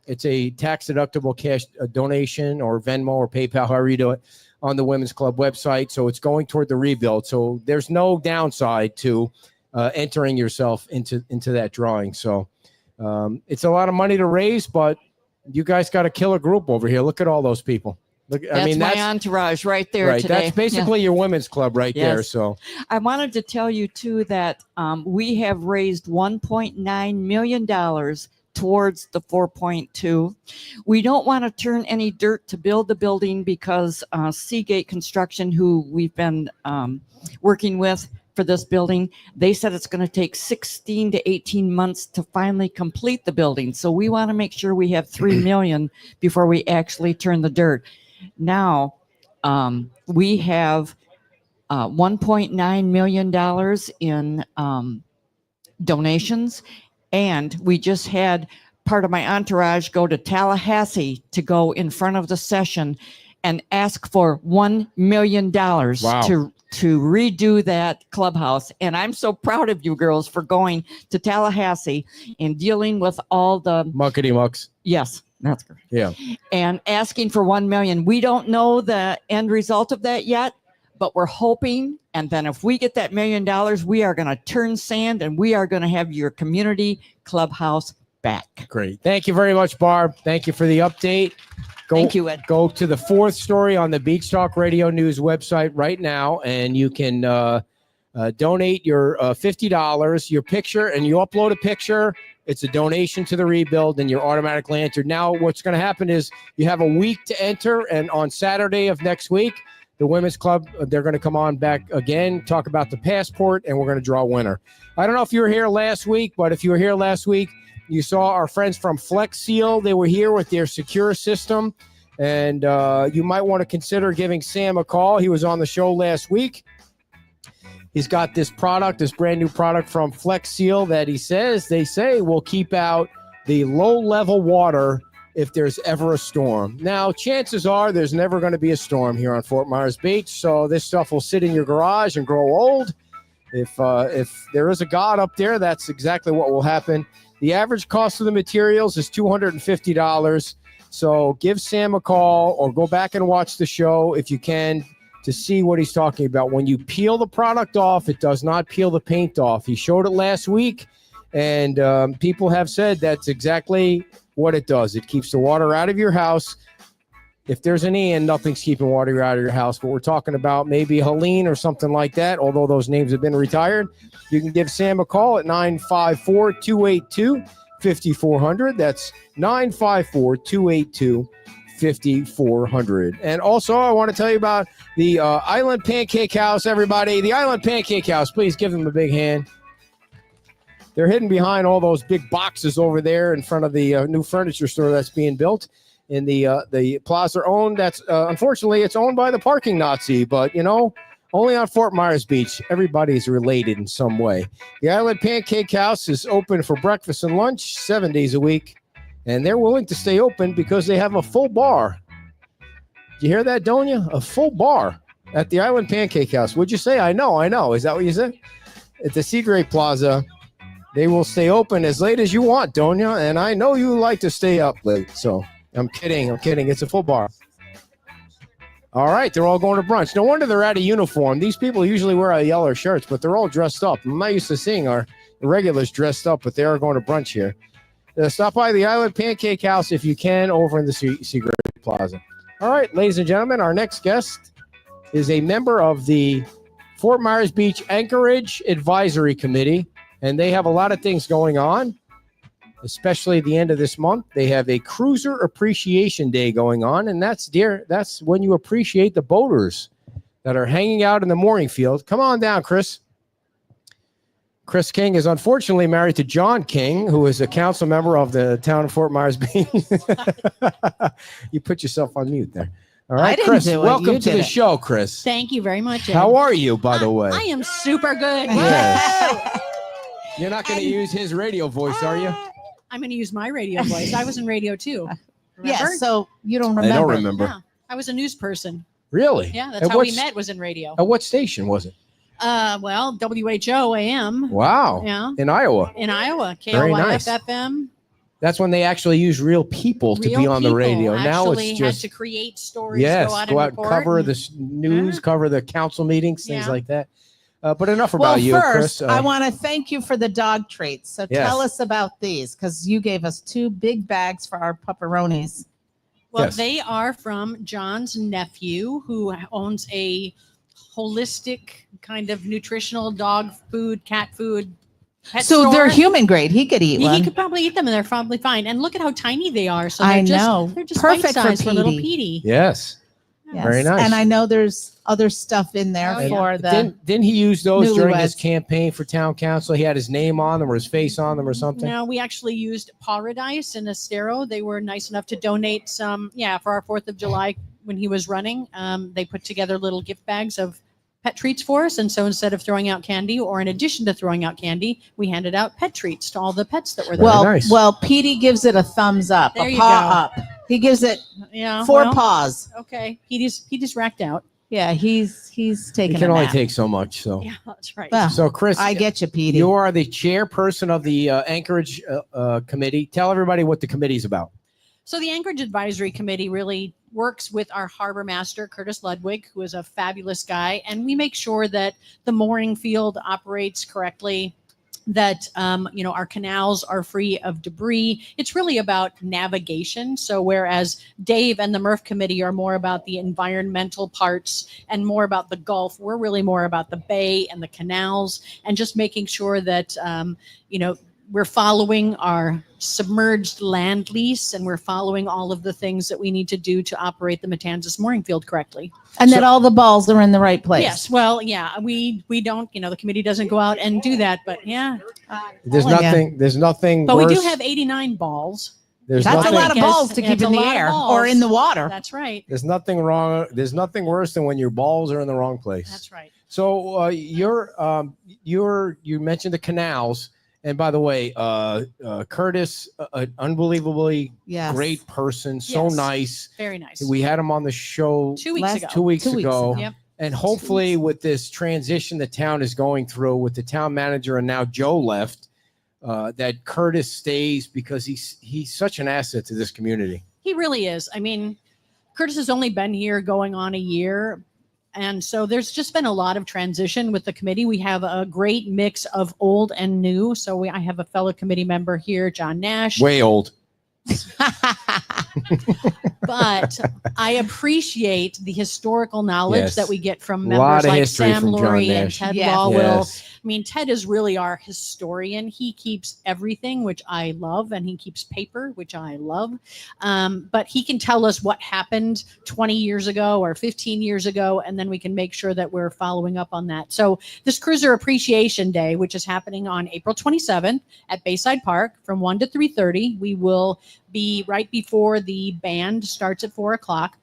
it's a tax deductible cash donation or Venmo or PayPal, however you do it, on the Women's Club website. So it's going toward the rebuild. So there's no downside to entering yourself into that drawing. So it's a lot of money to raise, but you guys got a killer group over here. Look at all those people. Look, That's my entourage right there right. today. That's basically your women's club right there. Yes. So I wanted to tell you too that we have raised $1.9 million towards the 4.2. We don't want to turn any dirt to build the building because Seagate Construction, who we've been working with for this building, they said it's going to take 16 to 18 months to finally complete the building. So we want to make sure we have $3 million before we actually turn the dirt. Now, we have $1.9 million in donations, and we just had part of my entourage go to Tallahassee to go in front of the session and ask for $1 million to redo that clubhouse. And I'm so proud of you girls for going to Tallahassee and dealing with all the muckety mucks. Yes, that's great. Yeah. And asking for 1 million. We don't know the end result of that yet, but we're hoping. And then if we get that $1 million, we are going to turn sand and we are going to have your community clubhouse back. Great. Thank you very much, Barb. Thank you for the update. Thank you, Ed. Go to the fourth story on the Beach Talk Radio News website right now, and you can donate your $50, your picture, and you upload a picture. It's a donation to the rebuild, and you're automatically entered. Now, what's going to happen is you have a week to enter, and on Saturday of next week, the Women's Club, they're going to come on back again, talk about the passport, and we're going to draw a winner. I don't know if you were here last week, but if you were here last week, you saw our friends from Flex Seal. They were here with their secure system, and you might want to consider giving Sam a call. He was on the show last week. He's got this product, this brand new product from Flex Seal that they say will keep out the low-level water if there's ever a storm. Now, chances are there's never going to be a storm here on Fort Myers Beach, so this stuff will sit in your garage and grow old. If there is a God up there, that's exactly what will happen. The average cost of the materials is $250. So give Sam a call or go back and watch the show if you can to see what he's talking about. When you peel the product off, it does not peel the paint off. He showed it last week, and people have said that's exactly what it does. It keeps the water out of your house. If there's an Ian, nothing's keeping water out of your house. But we're talking about maybe Helene or something like that, although those names have been retired. You can give Sam a call at 954-282-5400. That's 954-282-5400. And also, I want to tell you about the Island Pancake House, everybody. The Island Pancake House, please give them a big hand. They're hidden behind all those big boxes over there in front of the new furniture store that's being built in the plaza owned. That's unfortunately it's owned by the parking Nazi, but only on Fort Myers Beach, everybody's related in some way. The Island Pancake House is open for breakfast and lunch 7 days a week, and they're willing to stay open because they have a full bar. Did you hear that, don't you? A full bar at the Island Pancake House. Would you say? I know. Is that what you said? At the Seagrape Plaza, they will stay open as late as you want, don't you? And I know you like to stay up late, so I'm kidding. It's a full bar. All right, they're all going to brunch. No wonder they're out of uniform. These people usually wear yellow shirts, but they're all dressed up. I'm not used to seeing our regulars dressed up, but they are going to brunch here. Stop by the Island Pancake House if you can over in the Seagrape Plaza. All right, ladies and gentlemen, our next guest is a member of the Fort Myers Beach Anchorage Advisory Committee, and they have a lot of things going on, especially at the end of this month. They have a Cruiser Appreciation Day going on, and that's when you appreciate the boaters that are hanging out in the mooring field. Come on down, Chris. Chris King is unfortunately married to John King, who is a council member of the town of Fort Myers Beach. You put yourself on mute there. All right, Chris, welcome to the show, Chris. Thank you very much, Ed. How are you, by the way? I am super good. Yes. You're not going to use his radio voice, are you? I'm going to use my radio voice. I was in radio too. Yes, so you don't remember. I don't remember. Yeah, I was a news person. Really? Yeah, that's how we met, was in radio. At what station was it? Well, WHO AM. Wow. Yeah. In Iowa. In Iowa. Very nice. KLYF FM. That's when they actually use real people to be on the radio. Now it's just had to create stories. Yes, go out and report. cover the news, cover the council meetings, things like that. But enough Well, about you, first, Chris. I want to thank you for the dog treats. So Yes. tell us about these, because you gave us 2 big bags for our pepperonis. Well, Yes. they are from John's nephew, who owns a holistic kind of nutritional dog food, cat food, pet So store. they're human grade. He could eat He one. could probably eat them, and they're probably fine. And look at how tiny they are. So I they're know. They're just Perfect for bite-sized for little Petey. Petey. yes. Yes. Very nice. And I know there's other stuff in there Oh, yeah. for the. Didn't he use those during his newlyweds. campaign for town council? He had his name on them or his face on them or something? No, we actually used Paradise and Estero. They were nice enough to donate some, for our 4th of July when he was running. They put together little gift bags of pet treats for us. And so instead of throwing out candy, or in addition to throwing out candy, we handed out pet treats to all the pets that were there. Well, nice. well, Petey gives it a thumbs up, There a you paw go. up. He gives it Yeah, 4 well, paws. Okay, he just racked out. Yeah, he's He taking can a only nap. take so much. So, Yeah, that's right. Well, so Chris, I get you, Petey. you are the chairperson of the Anchorage committee. Tell everybody what the committee's about. So the Anchorage Advisory Committee really works with our harbor master, Curtis Ludwig, who is a fabulous guy. And we make sure that the mooring field operates correctly, that, our canals are free of debris. It's really about navigation. So whereas Dave and the Murph Committee are more about the environmental parts and more about the Gulf, we're really more about the bay and the canals, and just making sure that, we're following our submerged land lease, and we're following all of the things that we need to do to operate the Matanzas mooring field correctly. and that all the balls are in the right place. Yes, well, yeah, we don't, the committee doesn't go out and do that, but yeah. There's telling ya. nothing. There's nothing. But worse. we do have 89 balls. There's That's nothing. a lot of Yes, balls to yeah, keep it's in a the lot of air balls. or in the water. That's right. There's nothing wrong. There's nothing worse than when your balls are in the wrong place. That's right. So you mentioned the canals, and by the way, Curtis, an unbelievably Yes. great person, so Yes. nice. Very nice. We had him on the show 2 weeks last- ago. 2 weeks 2 weeks ago. ago. Yep. And hopefully, with this transition the town is going through, with the town manager and now Joe left, that Curtis stays, because he's such an asset to this community. He really is. I mean, Curtis has only been here going on a year. And so there's just been a lot of transition with the committee. We have a great mix of old and new. So I have a fellow committee member here, John Nash. Way old. But I appreciate the historical knowledge Yes. that we get from A lot members of like history Sam from John Lurie and Nash. Ted Yes. Lawwill. Yes. I mean, Ted is really our historian. He keeps everything, which I love, and he keeps paper, which I love. But he can tell us what happened 20 years ago or 15 years ago, and then we can make sure that we're following up on that. So this Cruiser Appreciation Day, which is happening on April 27th at Bayside Park from 1 to 3:30, we will be right before the band starts at 4 o'clock.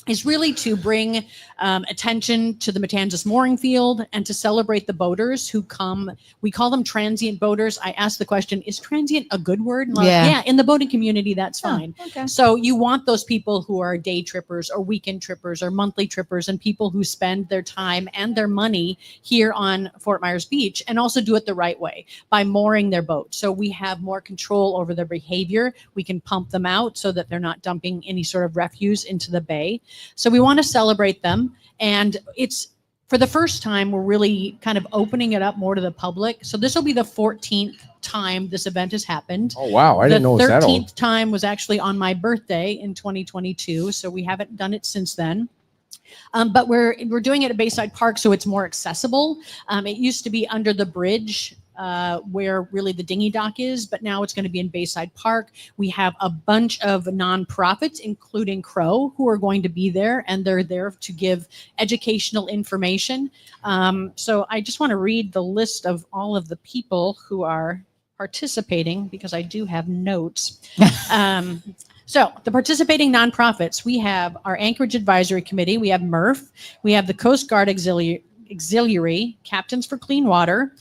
Is really to bring attention to the Matanzas mooring field and to celebrate the boaters who come. We call them transient boaters. I asked the question, is transient a good word? Well, Yeah. in the boating community, that's fine. Okay. So you want those people who are day trippers or weekend trippers or monthly trippers, and people who spend their time and their money here on Fort Myers Beach, and also do it the right way by mooring their boat. So we have more control over their behavior. We can pump them out so that they're not dumping any sort of refuse into the bay. So we want to celebrate them. And it's, for the first time, we're really kind of opening it up more to the public. So this will be the 14th time this event has happened. Oh wow, I didn't know it was that old. 13th time was actually on my birthday in 2022. So we haven't done it since then. But we're doing it at Bayside Park, so it's more accessible. It used to be under the bridge where really the dinghy dock is, but now it's going to be in Bayside Park. We have a bunch of nonprofits, including Crow, who are going to be there, and they're there to give educational information. So I just want to read the list of all of the people who are participating, because I do have notes. So the participating nonprofits, we have our Anchorage Advisory Committee, we have Murph, we have the Coast Guard Auxiliary, Captains for Clean Water.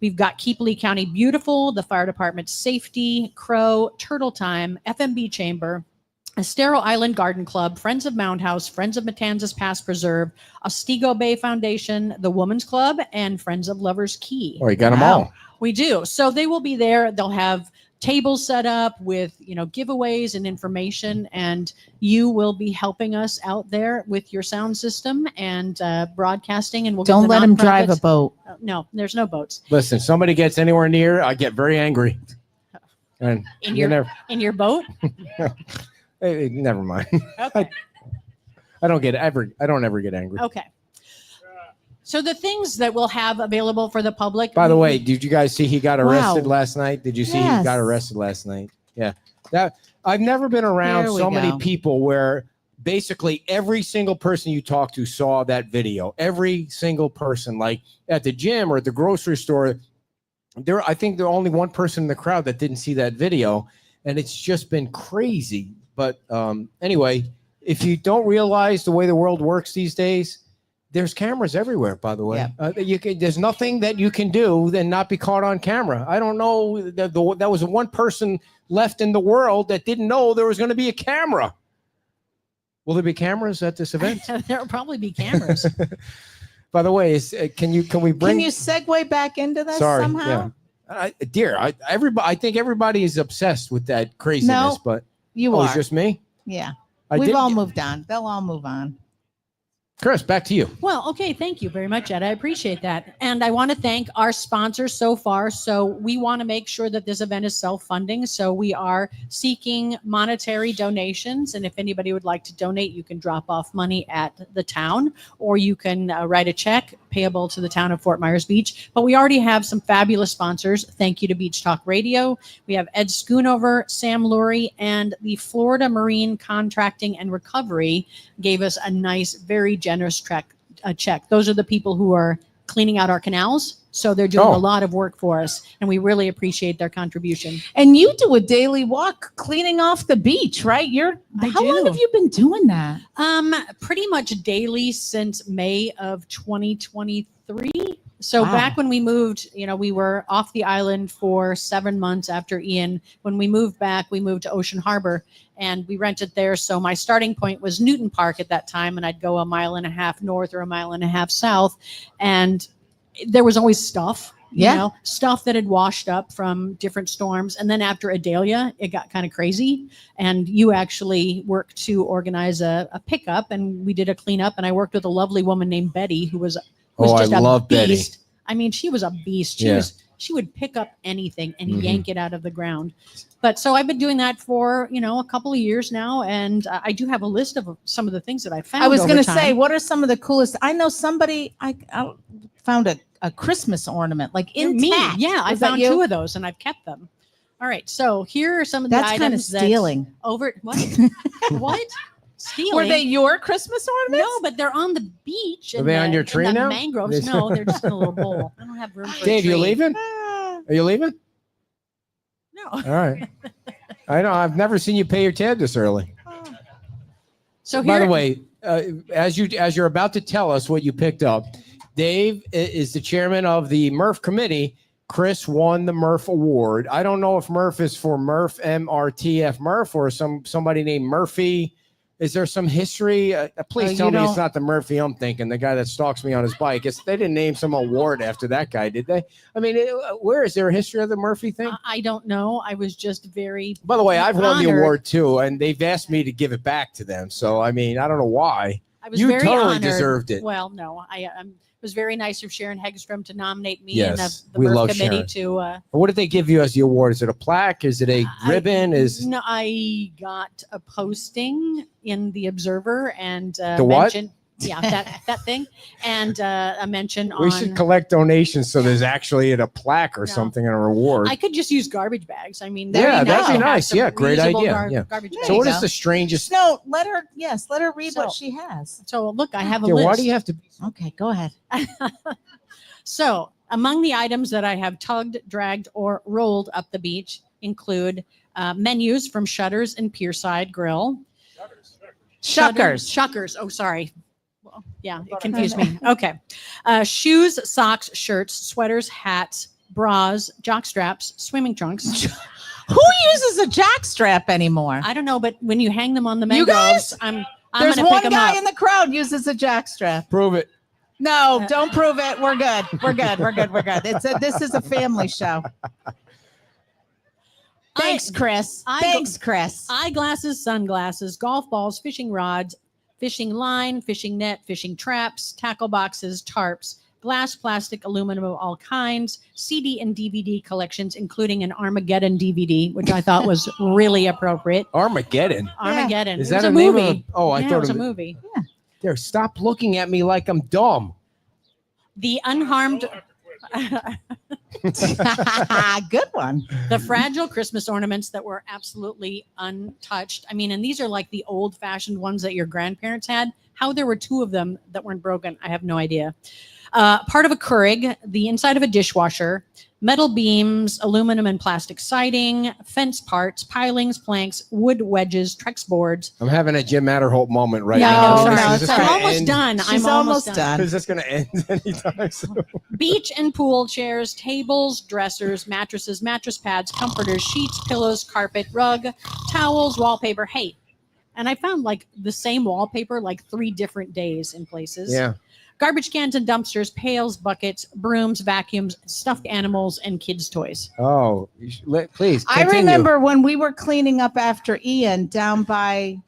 We've got Keep Lee County Beautiful, the Fire Department Safety, Crow, Turtle Time, FMB Chamber, Estero Island Garden Club, Friends of Mound House, Friends of Matanzas Past Preserve, Otsego Bay Foundation, the Women's Club, and Friends of Lovers Key. Oh, you got them all. We do. So they will be there. They'll have tables set up with, giveaways and information, and you will be helping us out there with your sound system and broadcasting. And we'll Don't get the let him drive a nonprofits- boat. No, there's no boats Listen, somebody gets anywhere near, I get very angry. And in you your never, in your boat. never mind. Okay. I don't ever get angry. Okay. So the things that we'll have available for the public. By the way, did you guys see he got arrested Wow. last night? Did you see he Yes. got arrested last night? Yeah. That I've never been around Here we so many go. people where basically every single person you talk to saw that video. Every single person, like at the gym or at the grocery store. I think there only one person in the crowd that didn't see that video, and it's just been crazy. But anyway, if you don't realize the way the world works these days, there's cameras everywhere, by the way. There's nothing that you can do than not be caught on camera. I don't know that that was one person left in the world that didn't know there was going to be a camera. Will there be cameras at this event? There'll probably be cameras. By the way, can we bring? Can you segue back into this Sorry, somehow? yeah. I think everybody is obsessed with that craziness, No, but You it's are. just me. Yeah. I We've did- all moved on. They'll all move on. Chris, back to you. Well, okay. Thank you very much, Ed. I appreciate that. And I want to thank our sponsors so far. So we want to make sure that this event is self-funding. So we are seeking monetary donations. And if anybody would like to donate, you can drop off money at the town, or you can write a check payable to the town of Fort Myers Beach. But we already have some fabulous sponsors. Thank you to Beach Talk Radio. We have Ed Schoonover, Sam Lurie, and the Florida Marine Contracting and Recovery gave us a nice, very generous check. Those are the people who are cleaning out our canals. So they're doing a lot of work for us, and we really appreciate their contribution. And you do a daily walk cleaning off the beach, right? How long have you been doing that? Pretty much daily since May of 2023. So Wow. back when we moved, we were off the island for 7 months after Ian. When we moved back, we moved to Ocean Harbor and we rented there. So my starting point was Newton Park at that time, and I'd go a mile and a half north or a mile and a half south. And there was always stuff, stuff that had washed up from different storms. And then after Adalia, it got kind of crazy. And you actually worked to organize a pickup, and we did a cleanup. And I worked with a lovely woman named Betty who was just I a love Betty. beast. I mean, she was a beast. She would pick up anything and yank it out of the ground. But so I've been doing that for, a couple of years now. And I do have a list of some of the things that I found. I was going to over say, time. what are some of the coolest? I know somebody, I found a Christmas ornament, like intact. Me. Yeah, I Was that found you? 2 of those and I've kept them. All right. So here are some of the That's kind of items stealing. What? Stealing? Were they your Christmas ornaments? No, but they're on the beach. Are they on your tree in the now? mangroves. No, they're just in a little bowl. I don't have room for Dave, a you tree. leaving? Ah. Are you leaving? No. All right. I know. I've never seen you pay your tab this early. So By here, the way, as you're about to tell us what you picked up, Dave is the chairman of the Murph committee. Chris won the Murph Award. I don't know if Murph is for Murph, MRTF Murph, or somebody named Murphy. Is there some history? Please tell me it's not the Murphy I'm thinking, the guy that stalks me on his bike. They didn't name some award after that guy, did they? I mean, where is there a history of the Murphy thing? I don't know. I was just very. By the way, I've won the honored. award too, and they've asked me to give it back to them. So, I mean, I don't know why. I was You very totally honored. deserved it. Well, no, it was very nice of Sharon Hegstrom to nominate me Yes, and the we Murph love committee Sharon. to. What did they give you as the award? Is it a plaque? Is it a ribbon? No, I got a posting in the Observer and The what? mention, yeah, that thing, and a mention We on. should collect donations so there's actually a plaque or No. something and a reward. I could just use garbage bags. I mean, Yeah, that'd that'd be have nice. some Yeah, great reusable idea. Yeah. Garbage There bags. So you what go. is the strangest? No, let her read So- what she has. So look, I have a Yeah, list. why do you have to? Okay, go ahead. So, among the items that I have tugged, dragged, or rolled up the beach include menus from Shutters and Pierside Grill. Shuckers. Oh, sorry. Well, yeah, it confused me. Okay. Shoes, socks, shirts, sweaters, hats, bras, jock straps, swimming trunks. Who uses a jack strap anymore? I don't know, but when you hang them on the You mangroves, guys? I'm There's gonna pick one them guy up. in the crowd uses a jack strap. Prove it. No, don't prove it. We're good. We're good. We're good. We're good. This is a family show. Thanks, Chris. Thanks, Chris. Eyeglasses, sunglasses, golf balls, fishing rods, fishing line, fishing net, fishing traps, tackle boxes, tarps, glass, plastic, aluminum of all kinds, CD and DVD collections, including an Armageddon DVD, which I thought was really appropriate. Armageddon. Armageddon. Is It was that a a name movie. of a- oh, I Yeah, thought it was it a was- movie. There, stop looking at me like I'm dumb. The unharmed, Good one. the fragile Christmas ornaments that were absolutely untouched. I mean, and these are like the old-fashioned ones that your grandparents had. How there were two of them that weren't broken, I have no idea. Part of a Keurig, the inside of a dishwasher, metal beams, aluminum and plastic siding, fence parts, pilings, planks, wood wedges, Trex boards. I'm having a Jim Matterholt moment right No, now. no, Is it's this fine. I'm gonna almost end? done. She's I'm almost done. Is this going to end anytime soon? Beach and pool chairs, tables, dressers, mattresses, mattress pads, comforters, sheets, pillows, carpet, rug, towels, wallpaper. Hey, and I found like the same wallpaper like 3 different days in places. Yeah. Garbage cans and dumpsters, pails, buckets, brooms, vacuums, stuffed animals, and kids' toys. Oh, please. I Continue. remember when we were cleaning up after Ian down by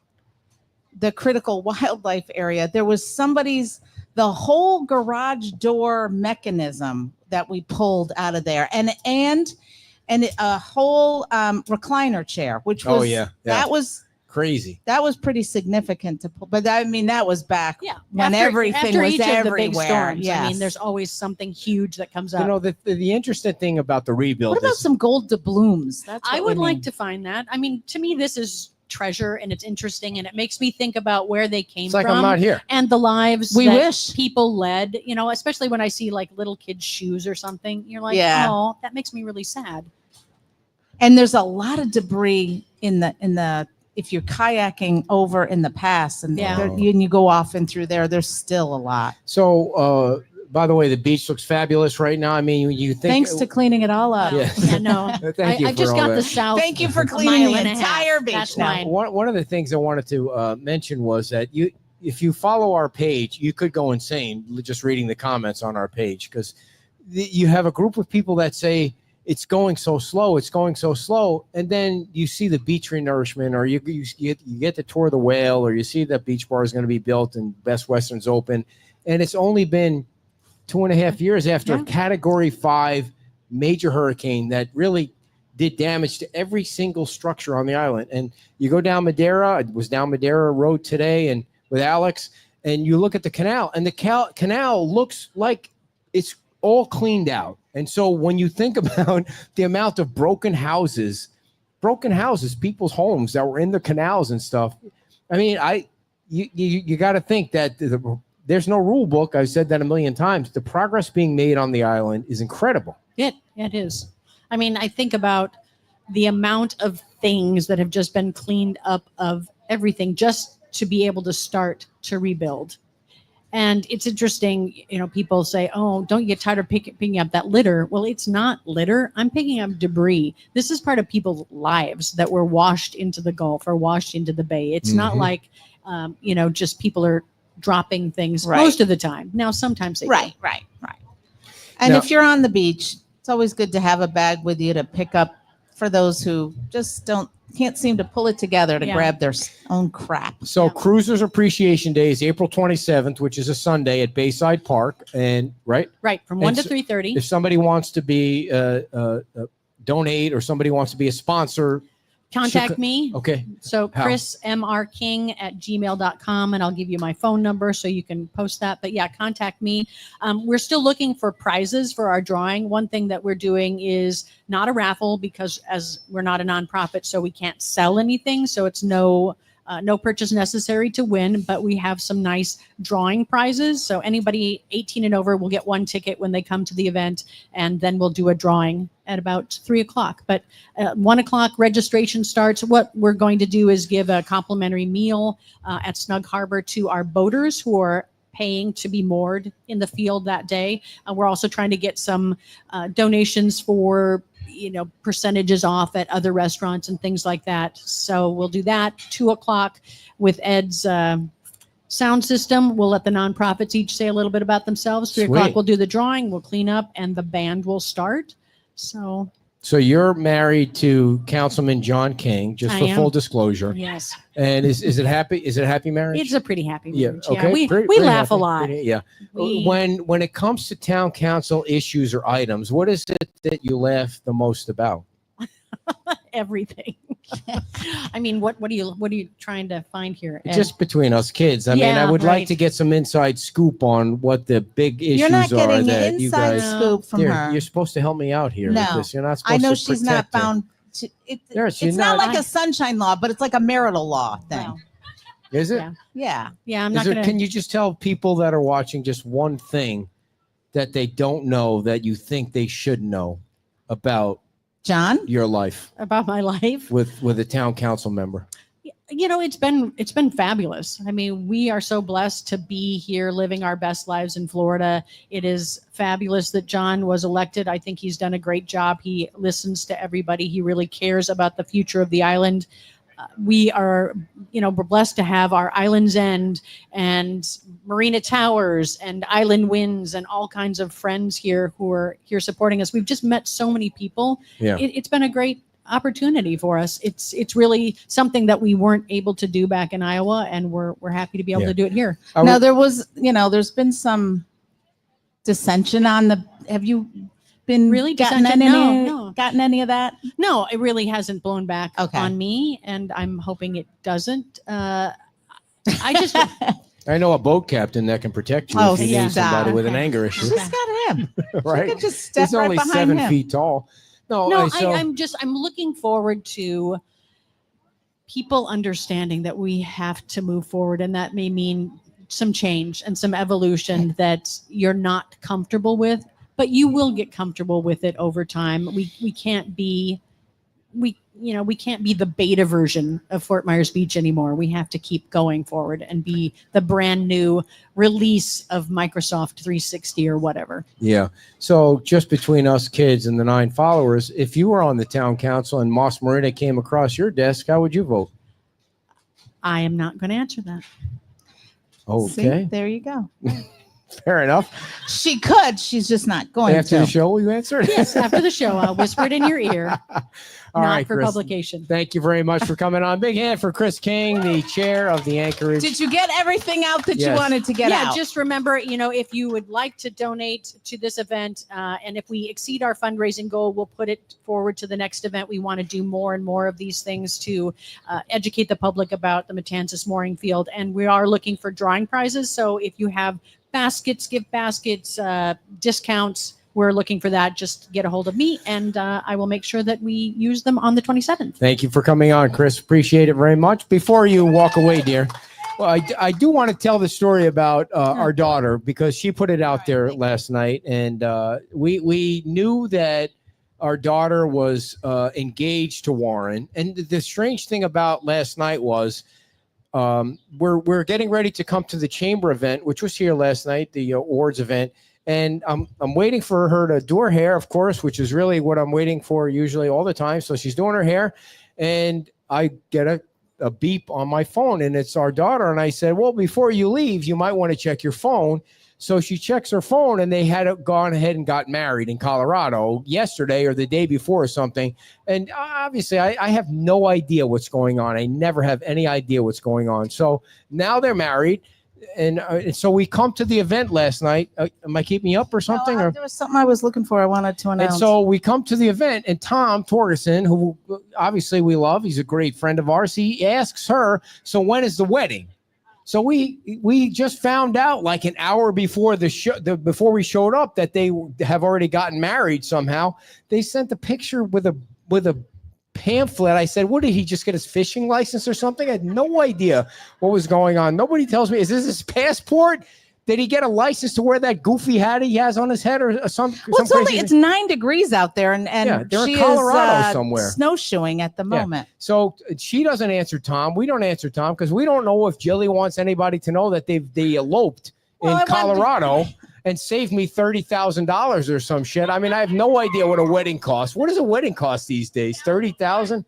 the critical wildlife area, there was the whole garage door mechanism that we pulled out of there, and a whole recliner chair, which was Oh, yeah. Crazy. that was pretty significant to pull. But I mean, that was back Yeah, when everything after was each of the everywhere. big storms. Yes. I mean, there's always something huge that comes up. You know, the interesting thing about the rebuild What about is some gold doubloons? That's I what would we like need. to find that. I mean, to me, this is treasure and it's interesting and it makes me think about where they came it's like from I'm not here. and the lives We that wish. people led, you know, especially when I see like little kids' shoes or something. You're like, Yeah. oh, that makes me really sad. And there's a lot of debris in the if you're kayaking over in the pass and Yeah. you go off and through there, there's still a lot. So, by the way, the beach looks fabulous right now. I mean, you think. Thanks to cleaning it all up. Yeah. Yeah, no. Thank you I for just all got that. the south. Thank you for a cleaning mile the and a half. entire beach That's now. fine. One of the things I wanted to mention was that if you follow our page, you could go insane just reading the comments on our page because you have a group of people that say it's going so slow, and then you see the beach renourishment, or you get to tour the whale, or you see that beach bar is going to be built and Best Western's open, and it's only been 2.5 years after a Category 5 major hurricane that really did damage to every single structure on the island. And you go down Madeira, I was down Madeira Road today and with Alex, and you look at the canal, and the canal looks like it's all cleaned out. And so when you think about the amount of broken houses, people's homes that were in the canals and stuff, I mean, you got to think that there's no rule book. I've said that a million times. The progress being made on the island is incredible. It is. I mean, I think about the amount of things that have just been cleaned up of everything just to be able to start to rebuild. And it's interesting, you know, people say, oh, don't you get tired of picking up that litter? Well, it's not litter. I'm picking up debris. This is part of people's lives that were washed into the Gulf or washed into the Bay. It's not like, you know, just people are dropping things most of the time. Now, sometimes they do. Right. And Now- if you're on the beach, it's always good to have a bag with you to pick up for those who just can't seem to pull it together to Yeah. grab their own crap. So Yeah. Cruisers Appreciation Day is April 27th, which is a Sunday at Bayside Park. And right, Right. From 1 And to so- 3:30. if somebody wants to be donate, or somebody wants to be a sponsor, Contact me. okay. So How? chrismrking@gmail.com, and I'll give you my phone number so you can post that. But yeah, contact me. We're still looking for prizes for our drawing. One thing that we're doing is not a raffle because as we're not a nonprofit, so we can't sell anything. So it's no purchase necessary to win, but we have some nice drawing prizes. So anybody 18 and over will get 1 ticket when they come to the event, and then we'll do a drawing at about 3:00. But 1:00 registration starts. What we're going to do is give a complimentary meal at Snug Harbor to our boaters who are paying to be moored in the field that day. We're also trying to get some donations for percentages off at other restaurants and things like that. So we'll do that 2:00 with Ed's sound system. We'll let the nonprofits each say a little bit about themselves. 3:00 Sweet. we'll do the drawing, we'll clean up, and the band will start. So So you're married to Councilman John King, just I for am. full disclosure. Yes. And is it happy? Is it a happy marriage? It's a pretty happy Yeah. marriage. Okay. We Pretty laugh a happy, lot. yeah. We- When it comes to town council issues or items, what is it that you laugh the most about? Everything. I mean, what are you trying to find here? Ed? Just between us kids. I mean, I Yeah, would like right. to get some inside scoop on what the big issues You're not are getting that an you inside guys. scoop from Dear, her. you're supposed to help me out here with No. this. You're not supposed I know to she's not protect her. bound to it. Yes, you're It's not not- like a sunshine law, but it's like a marital law thing. Well, Is it? Yeah. Yeah. yeah, I'm Is not there- gonna. Can you just tell people that are watching just one thing that they don't know that you think they should know about John? your life about my life. with a town council member? You know, it's been fabulous. I mean, we are so blessed to be here living our best lives in Florida. It is fabulous that John was elected. I think he's done a great job. He listens to everybody. He really cares about the future of the island. We are, we're blessed to have our Island's End and Marina Towers and Island Winds and all kinds of friends here who are here supporting us. We've just met so many people. Yeah. It's been a great opportunity for us. It's really something that we weren't able to do back in Iowa, and we're happy to be able Yeah. to do it here. Now there was, there's been some dissension on the. Have you been Really gotten dissension? any? No. Gotten any of that? No, it really hasn't blown back Okay. on me, and I'm hoping it doesn't. I just I know a boat captain that can protect you Oh, if you yeah. need somebody with an Okay. anger issue, Just got him. right? You could just step He's right only behind 7 him. feet tall. No, no, so- I'm looking forward to people understanding that we have to move forward, and that may mean some change and some evolution that you're not comfortable with, but you will get comfortable with it over time. We can't be we can't be the beta version of Fort Myers Beach anymore. We have to keep going forward and be the brand new release of Microsoft 360 or whatever. Yeah. So just between us kids and the 9 followers, if you were on the town council and Moss Marina came across your desk, how would you vote? I am not going to answer that. Okay. See, there you go. Fair enough. She could. She's just not going After to. the show, will you answer it? Yes, after the show, I'll whisper it in your ear. All not right, for Chris. publication. Thank you very much for coming on. Big hand for Chris King, the chair of the Anchorage. Did you get everything out that you Yes. wanted to get Yeah, out? just remember, if you would like to donate to this event, and if we exceed our fundraising goal, we'll put it forward to the next event. We want to do more and more of these things to educate the public about the Matanzas Mooring Field. And we are looking for drawing prizes. So if you have baskets, gift baskets, discounts, we're looking for that. Just get a hold of me, and I will make sure that we use them on the 27th. Thank you for coming on, Chris. Appreciate it very much. Before you walk away, dear, well, I do want to tell the story about our daughter, because she put it out there last night, and we knew that our daughter was engaged to Warren. And the strange thing about last night was we're getting ready to come to the chamber event, which was here last night, the awards event. And I'm waiting for her to do her hair, of course, which is really what I'm waiting for usually all the time. So she's doing her hair, and I get a beep on my phone, and it's our daughter. And I said, well, before you leave, you might want to check your phone. So she checks her phone, and they had gone ahead and got married in Colorado yesterday or the day before or something. And obviously, I have no idea what's going on. I never have any idea what's going on. So now they're married. And so we come to the event last night. Am I keeping you up or something? No, there was something I was looking for. I wanted to announce. And so we come to the event, and Tom Torgerson, who obviously we love, he's a great friend of ours. He asks her, so when is the wedding? So we just found out like an hour before the show, before we showed up, that they have already gotten married somehow. They sent a picture with a pamphlet. I said, what, did he just get his fishing license or something? I had no idea what was going on. Nobody tells me, is this his passport? Did he get a license to wear that goofy hat he has on his head or something? Well, it's 9 degrees out there, and Yeah, they're she in Colorado is somewhere. snowshoeing at the Yeah. moment. So she doesn't answer Tom. We don't answer Tom because we don't know if Jilly wants anybody to know that they eloped in Colorado and saved me $30,000 or some shit. I mean, I have no idea what a wedding costs. What does a wedding cost these days? $30,000?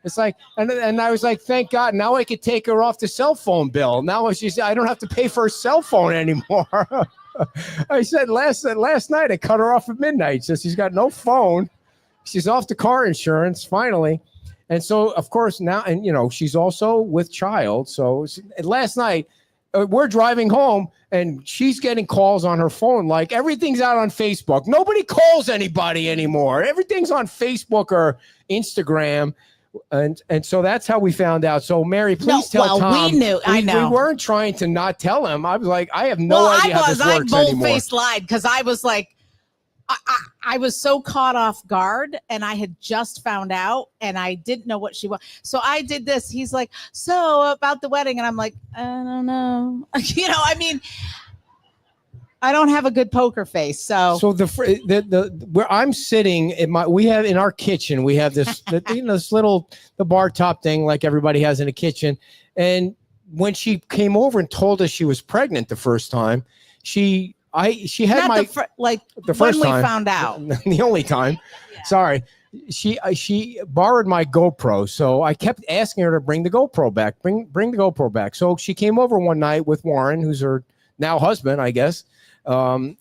It's like, and I was like, thank God, now I could take her off the cell phone bill. Now I don't have to pay for a cell phone anymore. I said last night I cut her off at midnight, so she's got no phone. She's off the car insurance finally. And so, of course, now, and she's also with child. So last night, we're driving home and she's getting calls on her phone. Like everything's out on Facebook. Nobody calls anybody anymore. Everything's on Facebook or Instagram. And so that's how we found out. So Mary, please tell Tom. We knew. I know. We weren't trying to not tell him. I was like, I have no idea how this works anymore. I bold-faced lied because I was like, I was so caught off guard and I had just found out and I didn't know what she was. So I did this. He's like, so about the wedding. And I'm like, I don't know. I mean, I don't have a good poker face. So the where I'm sitting in our kitchen, we have this, this little, the bar top thing like everybody has in a kitchen. And when she came over and told us she was pregnant the first time, she had not the first when time we found out. The only time. Yeah. Sorry. She borrowed my GoPro. So I kept asking her to bring the GoPro back, bring the GoPro back. So she came over one night with Warren, who's her now husband, I guess. And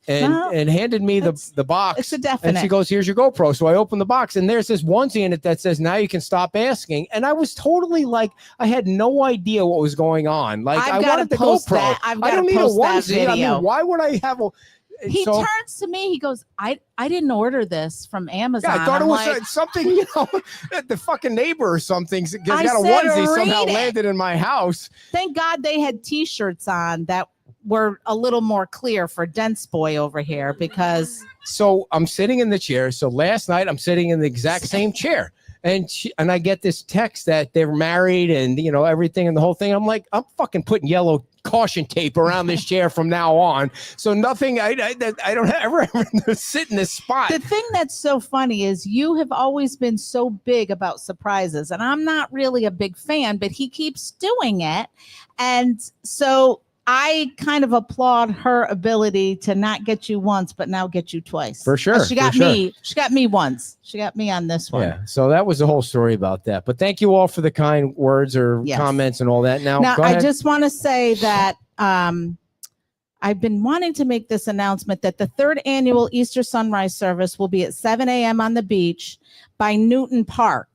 handed me the box. It's a definite. And she goes, here's your GoPro. So I opened the box and there's this onesie in it that says, now you can stop asking. And I was totally like, I had no idea what was going on. Like I wanted the GoPro. I don't need a onesie. I mean, why would I have a... He turns to me. He goes, I didn't order this from Amazon. Yeah, I thought it was something, the fucking neighbor or something got a onesie somehow landed in my house. Thank God they had T-shirts on that were a little more clear for Dense Boy over here because. So I'm sitting in the chair. So last night I'm sitting in the exact same chair. And I get this text that they're married and, everything and the whole thing. I'm like, I'm fucking putting yellow caution tape around this chair from now on. So nothing, I don't ever sit in this spot. The thing that's so funny is you have always been so big about surprises. And I'm not really a big fan, but he keeps doing it. And so I kind of applaud her ability to not get you once, but now get you twice. For sure. She got me. She got me once. She got me on this one. Yeah. So that was the whole story about that. But thank you all for the kind words or comments and all that. Now go ahead. I just want to say that I've been wanting to make this announcement that the 3rd annual Easter sunrise service will be at 7 a.m. on the beach by Newton Park,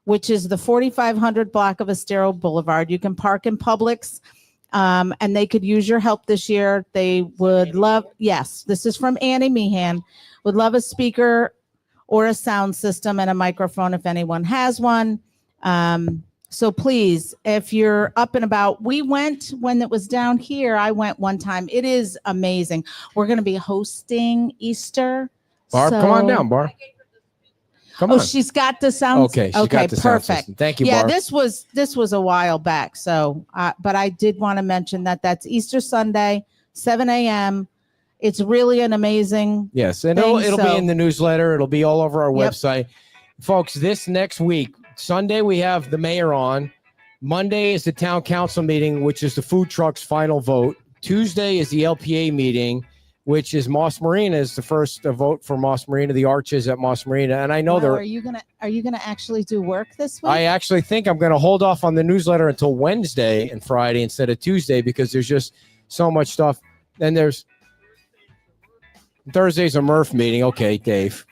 which is the 4500 block of Estero Boulevard. You can park in Publix. And they could use your help this year. They would love, yes, this is from Annie Meehan, would love a speaker or a sound system and a microphone if anyone has one. So please, if you're up and about, we went when it was down here. I went one time. It is amazing. We're going to be hosting Easter. Barb, come on down, Barb. Come on. She's got the sound. Okay, she got the sound system. Thank you, Barb. This was a while back. So, but I did want to mention that that's Easter Sunday, 7 a.m. It's really an amazing. Yes, and it'll be in the newsletter. It'll be all over our website, folks. This next week, Sunday we have the mayor on. Monday is the town council meeting, which is the food truck's final vote. Tuesday is the LPA meeting, which is Moss Marina is the first vote for Moss Marina, the arches at Moss Marina. And I know Are you gonna actually do work this week? I actually think I'm gonna hold off on the newsletter until Wednesday and Friday instead of Tuesday because there's just so much stuff. And there's Thursday's a Murph meeting. Okay, Dave.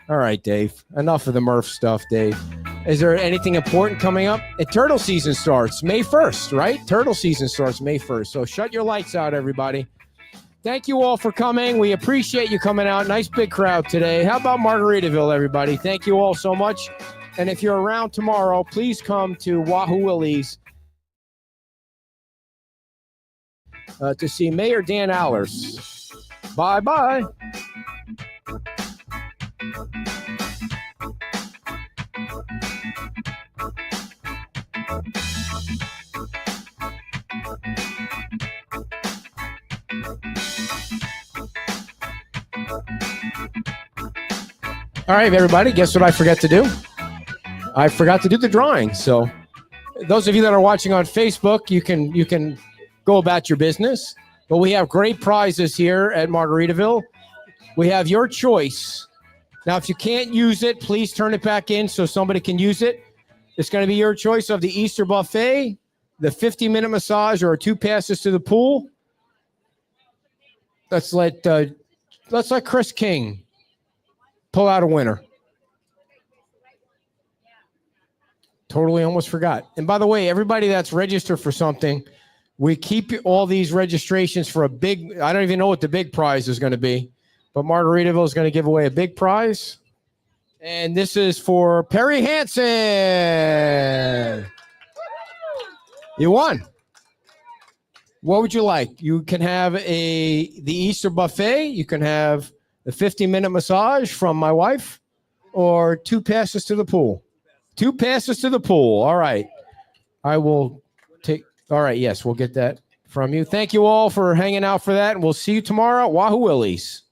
All right, Dave. Enough of the Murph stuff, Dave. Is there anything important coming up? Turtle season starts May 1st, right? Turtle season starts May 1st. So shut your lights out, everybody. Thank you all for coming. We appreciate you coming out. Nice big crowd today. How about Margaritaville, everybody? Thank you all so much. And if you're around tomorrow, please come to Wahoo Willie's to see Mayor Dan Allers. Bye-bye. All right, everybody, guess what I forgot to do? I forgot to do the drawing. So those of you that are watching on Facebook, you can go about your business. But we have great prizes here at Margaritaville. We have your choice. Now, if you can't use it, please turn it back in so somebody can use it. It's going to be your choice of the Easter buffet, the 50-minute massage, or 2 passes to the pool. Let's let Chris King pull out a winner. totally almost forgot. And by the way, everybody that's registered for something, we keep all these registrations for a big, I don't even know what the big prize is going to be, but Margaritaville is going to give away a big prize. And this is for Perry Hansen. You won. What would you like? You can have the Easter buffet. You can have the 50-minute massage from my wife, or 2 passes to the pool. 2 passes to the pool. All right. I will take. All right. Yes, we'll get that from you. Thank you all for hanging out for that. And we'll see you tomorrow at Wahoo Willie's.